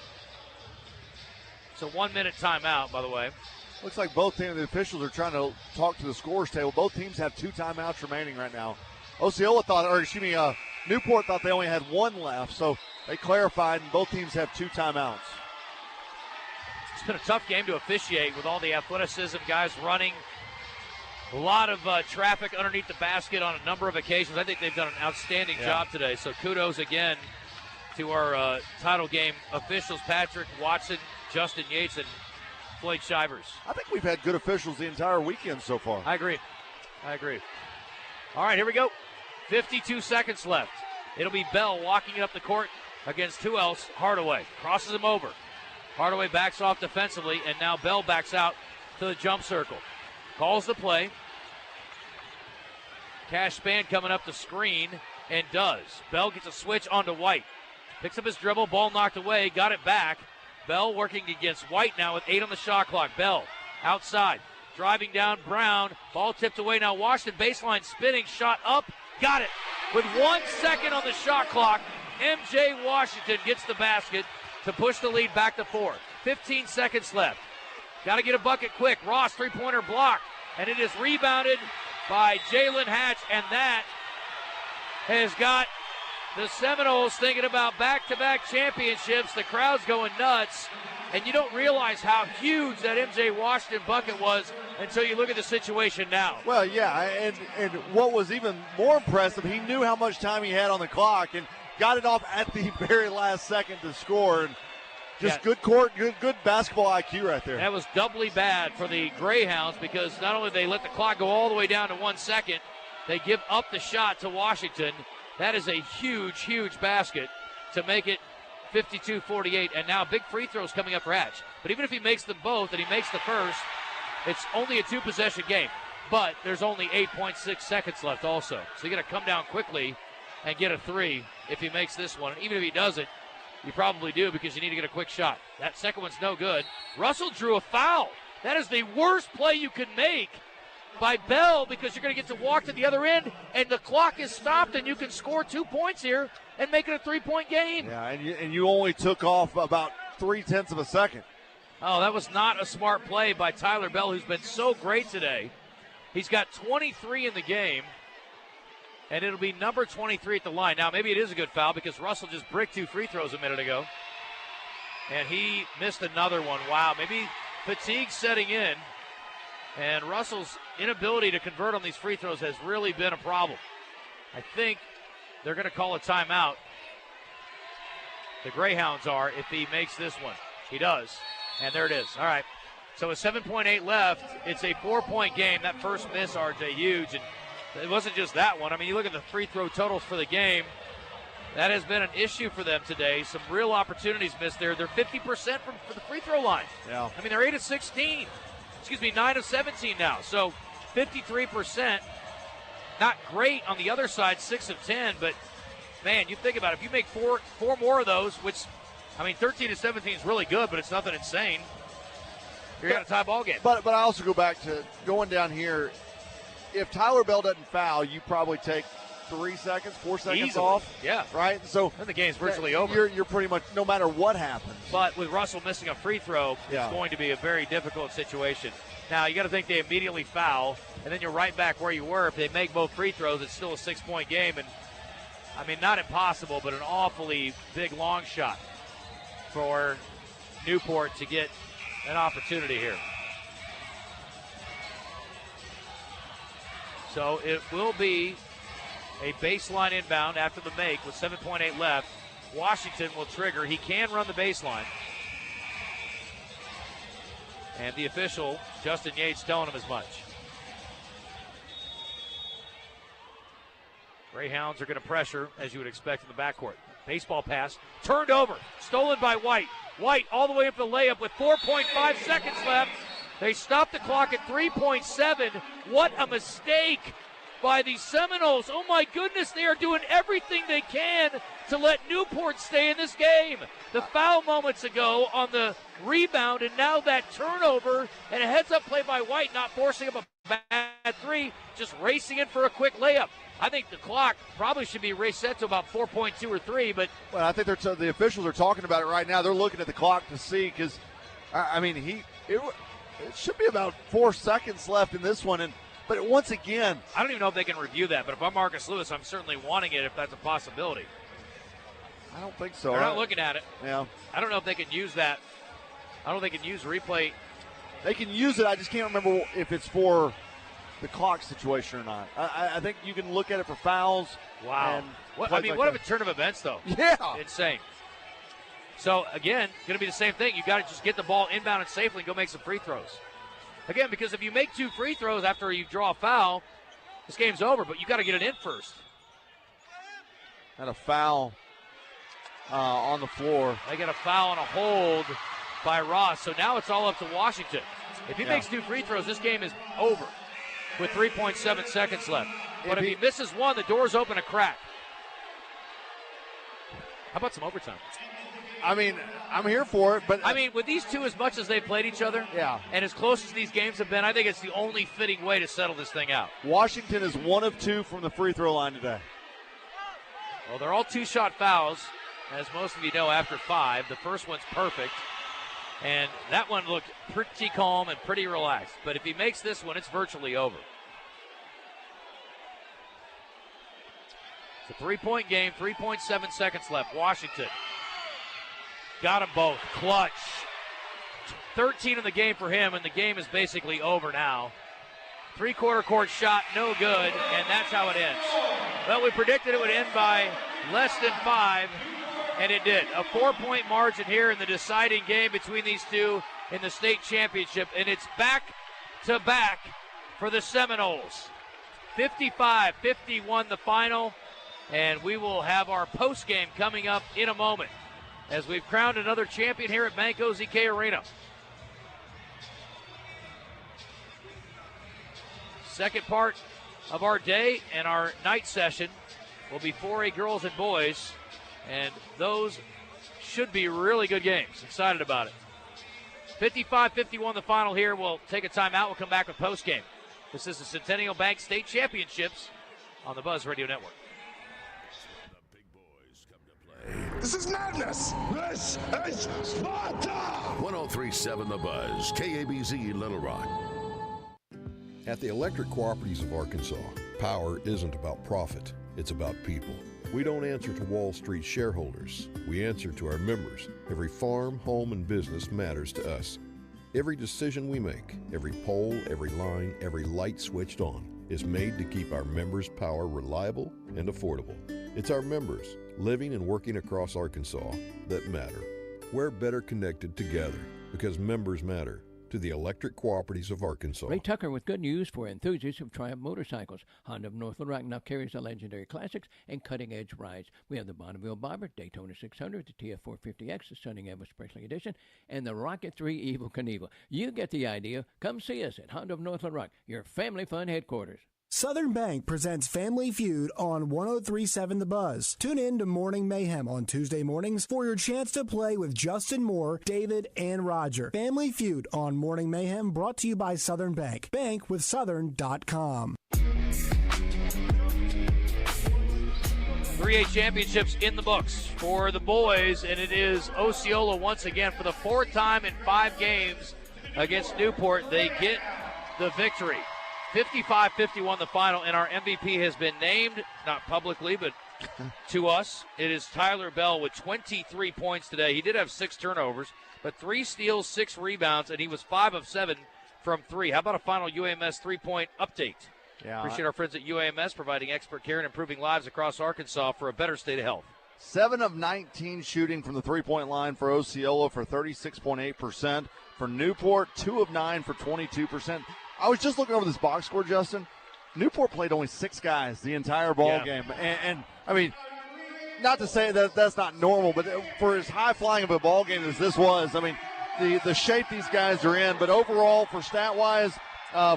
So 1-minute timeout, by the way. Looks like both teams, the officials are trying to talk to the scorers table. Both teams have 2 timeouts remaining right now. Newport thought they only had 1 left, so they clarified, and both teams have 2 timeouts. It's been a tough game to officiate with all the athleticism, guys running. A lot of traffic underneath the basket on a number of occasions. I think they've done an outstanding job today. So kudos again to our title game officials, Patrick Watson, Justin Yates, and Floyd Shivers. I think we've had good officials the entire weekend so far. I agree. All right, here we go. 52 seconds left. It'll be Bell walking it up the court against who else? Hardaway. Crosses him over. Hardaway backs off defensively, and now Bell backs out to the jump circle. Calls the play. Cash Span coming up the screen, and does. Bell gets a switch onto White. Picks up his dribble, ball knocked away, got it back. Bell working against White now with 8 on the shot clock. Bell outside, driving down Brown. Ball tipped away now. Washington baseline spinning, shot up, got it. With 1 second on the shot clock, MJ Washington gets the basket to push the lead back to 4. 15 seconds left. Got to get a bucket quick. Ross, 3-pointer block, and it is rebounded by Jalen Hatch, and that has got the Seminoles thinking about back-to-back championships. The crowd's going nuts, and you don't realize how huge that MJ Washington bucket was until you look at the situation now. Well, yeah, and what was even more impressive, he knew how much time he had on the clock and got it off at the very last second to score. And just good court, good basketball IQ right there. That was doubly bad for the Greyhounds because not only they let the clock go all the way down to 1 second, they give up the shot to Washington. That is a huge, huge basket to make it 52-48. And now big free throws coming up for Hatch. But even if he makes them both and he makes the first, it's only a 2-possession game. But there's only 8.6 seconds left also. So you got to come down quickly and get a 3 if he makes this one. Even if he doesn't, you probably do because you need to get a quick shot. That second one's no good. Russell drew a foul. That is the worst play you could make by Bell because you're going to get to walk to the other end, and the clock is stopped, and you can score 2 points here and make it a 3-point game. Yeah, and you only took off about 0.3 of a second. Oh, that was not a smart play by Tyler Bell, who's been so great today. He's got 23 in the game, and it'll be number 23 at the line. Now, maybe it is a good foul because Russell just bricked 2 free throws a minute ago, and he missed another one. Wow, maybe fatigue setting in, and Russell's inability to convert on these free throws has really been a problem. I think they're going to call a timeout. The Greyhounds are, if he makes this one. He does, and there it is. All right, so with 7.8 left, it's a 4-point game. That first miss, RJ, huge, and it wasn't just that one. I mean, you look at the free throw totals for the game. That has been an issue for them today. Some real opportunities missed there. They're 50% from the free throw line. Yeah. I mean, they're 8 of 16. 9 of 17 now. So 53%. Not great on the other side, 6 of 10. But, man, you think about it. If you make four more of those, which, I mean, 13 of 17 is really good, but it's nothing insane. You're going to tie ball game. But I also go back to going down here. If Tyler Bell doesn't foul, you probably take 4 seconds Easily. off. Yeah. Right? So then the game's virtually over. You're pretty much, no matter what happens. But with Russell missing a free throw, it's going to be a very difficult situation. Now, you got to think they immediately foul, and then you're right back where you were. If they make both free throws, it's still a 6-point game. And, I mean, not impossible, but an awfully big long shot for Newport to get an opportunity here. So it will be a baseline inbound after the make with 7.8 left. Washington will trigger. He can run the baseline. And the official, Justin Yates, telling him as much. Greyhounds are going to pressure, as you would expect in the backcourt. Baseball pass, turned over, stolen by White. White all the way up the layup with 4.5 seconds left. They stop the clock at 3.7. What a mistake by the Seminoles. Oh, my goodness, they are doing everything they can to let Newport stay in this game. The foul moments ago on the rebound, and now that turnover and a heads-up play by White, not forcing up a bad three, just racing in for a quick layup. I think the clock probably should be reset to about 4.2 or 3, but... Well, I think the officials are talking about it right now. They're looking at the clock to see, because, I mean, it should be about 4 seconds left in this one, but once again... I don't even know if they can review that, but if I'm Marcus Lewis, I'm certainly wanting it if that's a possibility. I don't think so. They're not looking at it. Yeah. I don't know if they can use that. I don't think they can use replay. They can use it. I just can't remember if it's for the clock situation or not. I think you can look at it for fouls. Wow. What a turn of events, though. Yeah. Insane. So, again, going to be the same thing. You got to just get the ball inbound and safely and go make some free throws. Again, because if you make 2 free throws after you draw a foul, this game's over, but you got to get it in first. And a foul on the floor. They get a foul and a hold by Ross. So now it's all up to Washington. If he makes 2 free throws, this game is over with 3.7 seconds left. But if he misses one, the door's open a crack. How about some overtime? I mean, I'm here for it, but... I mean, with these two, as much as they've played each other, and as close as these games have been, I think it's the only fitting way to settle this thing out. Washington is 1 of 2 from the free throw line today. Well, they're all 2-shot fouls, as most of you know, after 5. The first one's perfect, and that one looked pretty calm and pretty relaxed. But if he makes this one, it's virtually over. It's a 3-point game, 3.7 seconds left. Washington got them both. Clutch. 13 in the game for him, and the game is basically over now. 3-quarter court shot, no good, and that's how it ends. Well, we predicted it would end by less than 5, and it did. A 4-point margin here in the deciding game between these two in the state championship, and it's back-to-back for the Seminoles. 55-51 the final, and we will have our postgame coming up in a moment as we've crowned another champion here at Banco ZK Arena. Second part of our day and our night session will be 4A girls and boys, and those should be really good games. Excited about it. 55-51 the final here. We'll take a timeout. We'll come back with postgame. This is the Centennial Bank State Championships on the Buzz Radio Network. This is madness. This is Sparta. 103.7 The Buzz, KABZ Little Rock. At the Electric Cooperatives of Arkansas, power isn't about profit, it's about people. We don't answer to Wall Street shareholders. We answer to our members. Every farm, home, and business matters to us. Every decision we make, every pole, every line, every light switched on is made to keep our members' power reliable and affordable. It's our members, living and working across Arkansas, that matter. We're better connected together because members matter. To the Electric Cooperatives of Arkansas. Ray Tucker with good news for enthusiasts of Triumph motorcycles. Honda of North Little Rock now carries the legendary classics and cutting-edge rides. We have the Bonneville Bobber, Daytona 600, the TF450X, the Stunning Evo Special Edition, and the Rocket 3 Evel Knievel. You get the idea. Come see us at Honda of North Little Rock, your family fun headquarters. Southern Bank presents Family Feud on 103.7 The Buzz. Tune in to Morning Mayhem on Tuesday mornings for your chance to play with Justin Moore, David, and Roger. Family Feud on Morning Mayhem brought to you by Southern Bank. Bankwithsouthern.com. 3A championships in the books for the boys, and it is Osceola once again for the fourth time in 5 games against Newport. They get the victory. 55-51 the final, and our MVP has been named, not publicly, but to us. It is Tyler Bell with 23 points today. He did have 6 turnovers, but 3 steals, 6 rebounds, and he was 5 of 7 from 3. How about a final UAMS 3-point update? Yeah, appreciate our friends at UAMS providing expert care and improving lives across Arkansas for a better state of health. 7 of 19 shooting from the three-point line for Osceola for 36.8%. For Newport, 2 of 9 for 22%. I was just looking over this box score, Justin. Newport played only 6 guys the entire ball game. And, I mean, not to say that that's not normal, but for as high-flying of a ball game as this was, I mean, the shape these guys are in. But overall, for stat-wise,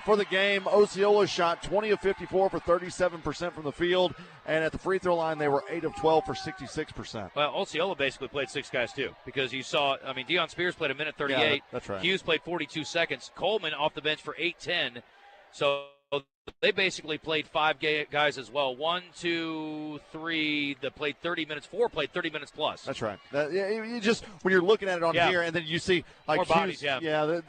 for the game, Osceola shot 20 of 54 for 37% from the field. And at the free throw line, they were 8 of 12 for 66%. Well, Osceola basically played 6 guys, too, because you saw, I mean, Deion Spears played a minute 38. Yeah, that's right. Hughes played 42 seconds. Coleman off the bench for 8:10. So they basically played 5 guys as well. 1, 2, 3 that played 30 minutes. 4 played 30 minutes plus. That's right. You just, when you're looking at it on here, and then you see, like, more bodies, Hughes,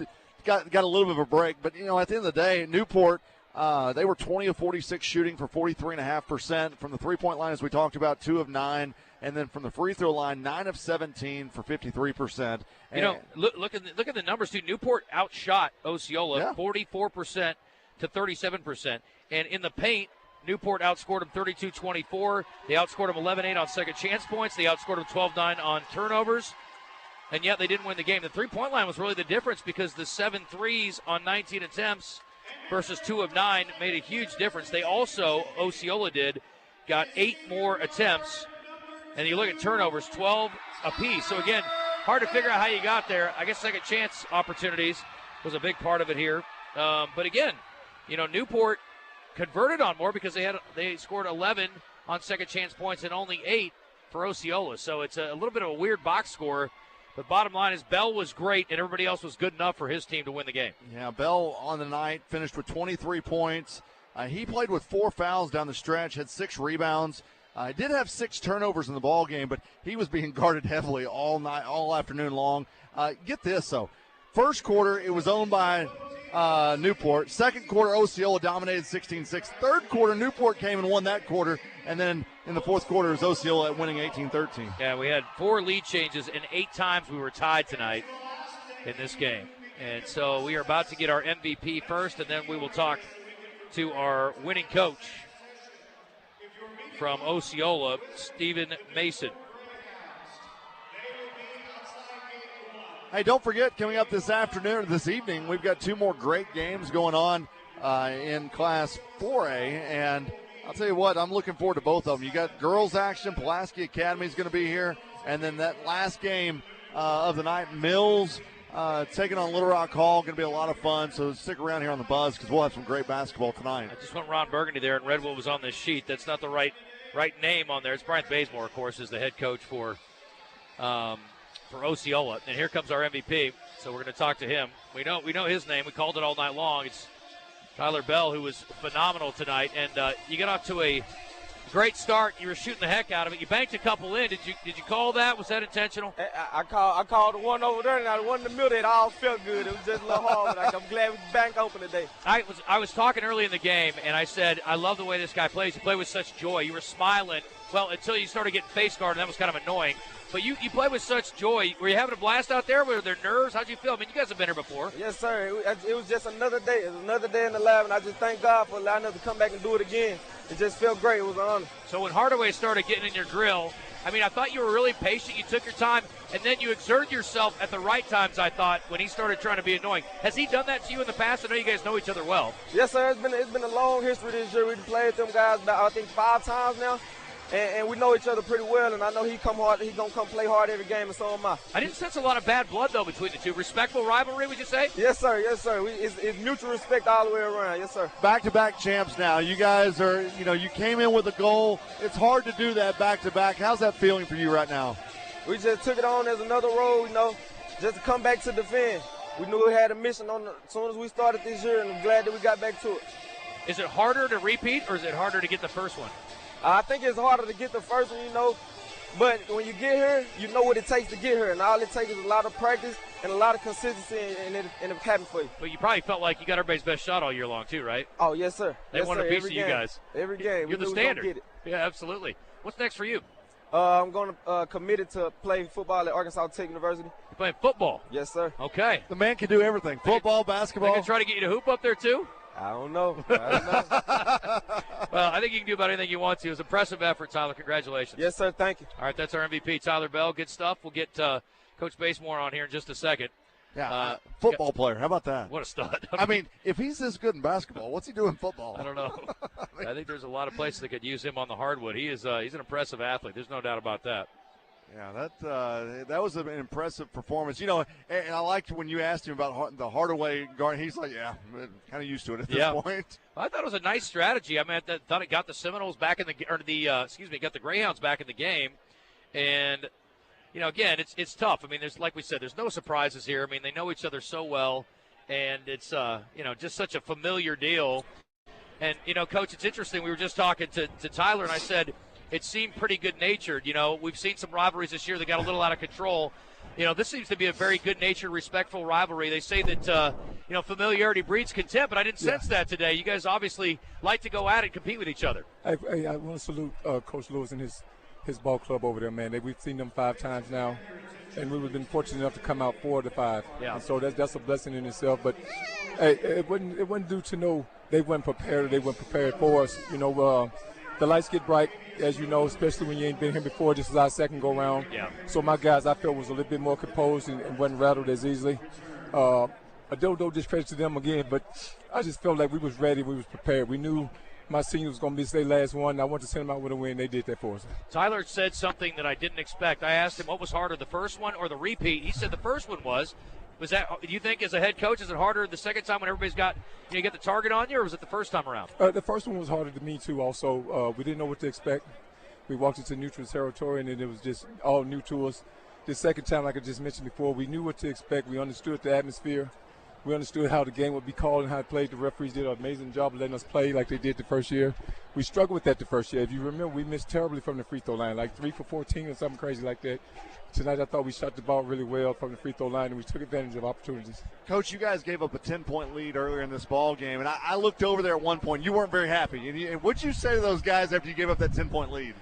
got a little bit of a break. But, you know, at the end of the day, Newport, they were 20 of 46 shooting for 43.5%. From the three-point line, as we talked about, 2 of 9. And then from the free throw line, 9 of 17 for 53%. You know, look at the numbers, too. Newport outshot Osceola 44% to 37%. And in the paint, Newport outscored them 32-24. They outscored them 11-8 on second chance points. They outscored them 12-9 on turnovers. And yet they didn't win the game. The three-point line was really the difference because the 7 threes on 19 attempts versus 2 of 9 made a huge difference. They also, Osceola did, got 8 more attempts. And you look at turnovers, 12 apiece. So, again, hard to figure out how you got there. I guess second chance opportunities was a big part of it here. But, again, you know, Newport converted on more because they scored 11 on second chance points and only 8 for Osceola. So it's a little bit of a weird box score. But bottom line is Bell was great, and everybody else was good enough for his team to win the game. Yeah, Bell on the night finished with 23 points. He played with 4 fouls down the stretch, had 6 rebounds. Did have 6 turnovers in the ball game, but he was being guarded heavily all night, all afternoon long. Get this, though. First quarter, it was owned by Newport. Second quarter, Osceola dominated 16-6. Third quarter, Newport came and won that quarter. And then in the fourth quarter, it was Osceola winning 18-13. Yeah, we had 4 lead changes, and 8 times we were tied tonight in this game. And so we are about to get our MVP first, and then we will talk to our winning coach from Osceola, Stephen Mason. Hey, don't forget, coming up this afternoon or this evening, we've got 2 more great games going on in Class 4A. And I'll tell you what, I'm looking forward to both of them. You got girls action. Pulaski Academy is going to be here. And then that last game of the night, Mills taking on Little Rock Hall. Going to be a lot of fun. So stick around here on the Buzz because we'll have some great basketball tonight. I just went Ron Burgundy there, and Redwood was on this sheet. That's not the right name on there. It's Brian Bazemore, of course, is the head coach for Osceola. And here comes our MVP. So we're going to talk to him. We know his name. We called it all night long. It's Tyler Bell, who was phenomenal tonight, and you got off to a great start. You were shooting the heck out of it. You banked a couple in. Did you call that? Was that intentional? I called the one over there, and the one in the middle. It all felt good. It was just a little hard, but I'm glad we banked open today. I was talking early in the game, and I said, I love the way this guy plays. He played with such joy. You were smiling, well, until you started getting face guarded, and that was kind of annoying. But you play with such joy. Were you having a blast out there? Were there nerves? How'd you feel? I mean, you guys have been here before. Yes, sir. It was just another day. It was another day in the lab, and I just thank God for allowing us to come back and do it again. It just felt great. It was an honor. So when Hardaway started getting in your grill, I mean, I thought you were really patient. You took your time, and then you exerted yourself at the right times, I thought, when he started trying to be annoying. Has he done that to you in the past? I know you guys know each other well. Yes, sir. It's been a long history this year. We've played them guys about, I think, 5 times now. And we know each other pretty well, and I know he come hard. He's going to come play hard every game, and so am I. I didn't sense a lot of bad blood, though, between the two. Respectful rivalry, would you say? Yes, sir. Yes, sir. It's mutual respect all the way around. Yes, sir. Back-to-back champs now. You guys are, you came in with a goal. It's hard to do that back-to-back. How's that feeling for you right now? We just took it on as another road, just to come back to defend. We knew we had a mission as soon as we started this year, and I'm glad that we got back to it. Is it harder to repeat, or is it harder to get the first one? I think it's harder to get the first one, but when you get here, you know what it takes to get here, and all it takes is a lot of practice and a lot of consistency, and it happens for you. But you probably felt like you got everybody's best shot all year long, too, right? Oh, yes, sir. They want a piece of you guys. Every game. You're the standard. Yeah, absolutely. What's next for you? I'm going to committed to play football at Arkansas Tech University. You're playing football? Yes, sir. Okay. The man can do everything. Football, basketball. They can try to get you to hoop up there, too? I don't know. Well, I think you can do about anything you want to. It was an impressive effort, Tyler. Congratulations. Yes, sir. Thank you. All right, that's our MVP, Tyler Bell. Good stuff. We'll get Coach Basemore on here in just a second. Yeah, football player. How about that? What a stud. I mean, if he's this good in basketball, what's he doing in football? I don't know. I think there's a lot of places that could use him on the hardwood. He's an impressive athlete. There's no doubt about that. Yeah, that was an impressive performance. And I liked when you asked him about the Hardaway guard. He's like, yeah, kind of used to it at this point. I thought it was a nice strategy. I mean, I thought it got the Seminoles back in got the Greyhounds back in the game. And, again, it's tough. I mean, like we said, there's no surprises here. I mean, they know each other so well, and it's, just such a familiar deal. And, Coach, it's interesting. We were just talking to Tyler, and I said, it seemed pretty good-natured. We've seen some rivalries this year that got a little out of control. This seems to be a very good-natured, respectful rivalry. They say that, familiarity breeds contempt, but I didn't sense that today. You guys obviously like to go at it and compete with each other. I want to salute Coach Lewis and his ball club over there, man. We've seen them 5 times now, and we've been fortunate enough to come out 4 of the 5. Yeah. And so that's a blessing in itself. But hey, it wouldn't do to know they weren't prepared. They weren't prepared for us. The lights get bright, as you know, especially when you ain't been here before. This is our second go-round. Yeah. So my guys, I felt, was a little bit more composed and wasn't rattled as easily. I don't discredit to them again, but I just felt like we was ready, we was prepared. We knew my senior was going to be their last one. I wanted to send them out with a win. They did that for us. Tyler said something that I didn't expect. I asked him what was harder, the first one or the repeat. He said the first one was. Was that? Do you think, as a head coach, is it harder the second time when everybody's got you get the target on you, or was it the first time around? The first one was harder to me too. Also, we didn't know what to expect. We walked into neutral territory, and it was just all new to us. The second time, like I just mentioned before, we knew what to expect. We understood the atmosphere. We understood how the game would be called and how it played. The referees did an amazing job of letting us play like they did the first year. We struggled with that the first year. If you remember, we missed terribly from the free throw line, like 3 for 14 or something crazy like that. Tonight, I thought we shot the ball really well from the free throw line, and we took advantage of opportunities. Coach, you guys gave up a 10-point lead earlier in this ball game, and I looked over there at one point. You weren't very happy. And what'd you say to those guys after you gave up that 10-point lead?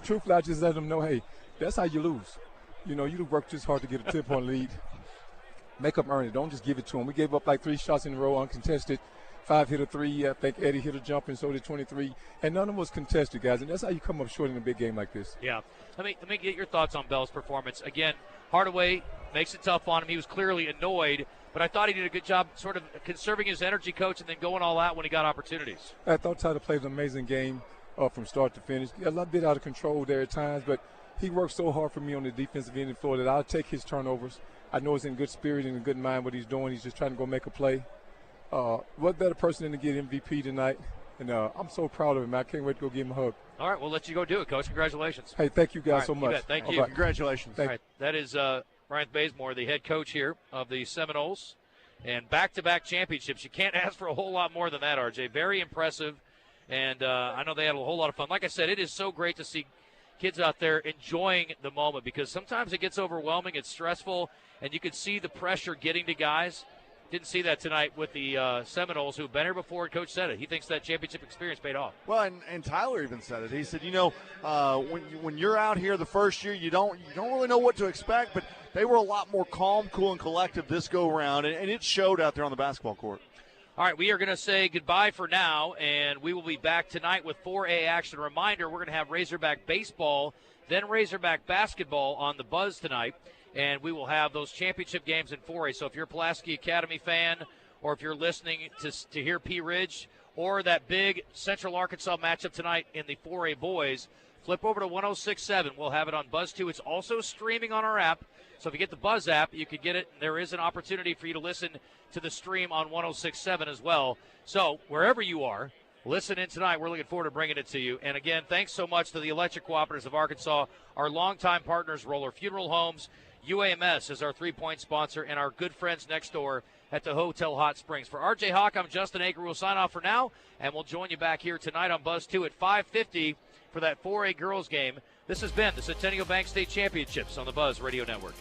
Truthfully, I just let them know, hey, that's how you lose. You work just hard to get a 10-point lead. Make them earn it. Don't just give it to them. We gave up like 3 shots in a row uncontested. 5 hit a 3. I think Eddie hit a jump, and so did 23. And none of them was contested, guys. And that's how you come up short in a big game like this. Yeah. Let me get your thoughts on Bell's performance. Again, Hardaway makes it tough on him. He was clearly annoyed, but I thought he did a good job sort of conserving his energy, Coach, and then going all out when he got opportunities. I thought Tyler played an amazing game from start to finish. A little bit out of control there at times, but he worked so hard for me on the defensive end of the floor that I'll take his turnovers. I know he's in good spirit and in good mind what he's doing. He's just trying to go make a play. What better person than to get MVP tonight? And I'm so proud of him. I can't wait to go give him a hug. All right, we'll let you go do it, Coach. Congratulations. Hey, thank you guys so much. You bet. Thank you. Right. Congratulations. All right, that is Brian Bazemore, the head coach here of the Seminoles. And back-to-back championships. You can't ask for a whole lot more than that, RJ. Very impressive. And I know they had a whole lot of fun. Like I said, it is so great to see kids out there enjoying the moment because sometimes it gets overwhelming, it's stressful, and you can see the pressure getting to guys. Didn't see that tonight with the Seminoles, who've been here before, and Coach said it. He thinks that championship experience paid off. Well, and Tyler even said it. He said, when you're out here the first year, you don't really know what to expect, but they were a lot more calm, cool, and collective this go-around, and it showed out there on the basketball court. All right, we are going to say goodbye for now, and we will be back tonight with 4A action. Reminder, we're going to have Razorback baseball, then Razorback basketball on the Buzz tonight, and we will have those championship games in 4A. So if you're a Pulaski Academy fan, or if you're listening to hear P. Ridge, or that big Central Arkansas matchup tonight in the 4A boys, flip over to 106.7. We'll have it on Buzz 2. It's also streaming on our app. So if you get the Buzz app, you could get it. There is an opportunity for you to listen to the stream on 106.7 as well. So wherever you are, listen in tonight. We're looking forward to bringing it to you. And again, thanks so much to the Electric Cooperatives of Arkansas, our longtime partners, Roller Funeral Homes, UAMS is our 3-point sponsor, and our good friends next door at the Hotel Hot Springs. For RJ Hawk, I'm Justin Aker. We'll sign off for now, and we'll join you back here tonight on Buzz 2 at 5:50 for that 4A girls game. This has been the Centennial Bank State Championships on the Buzz Radio Network.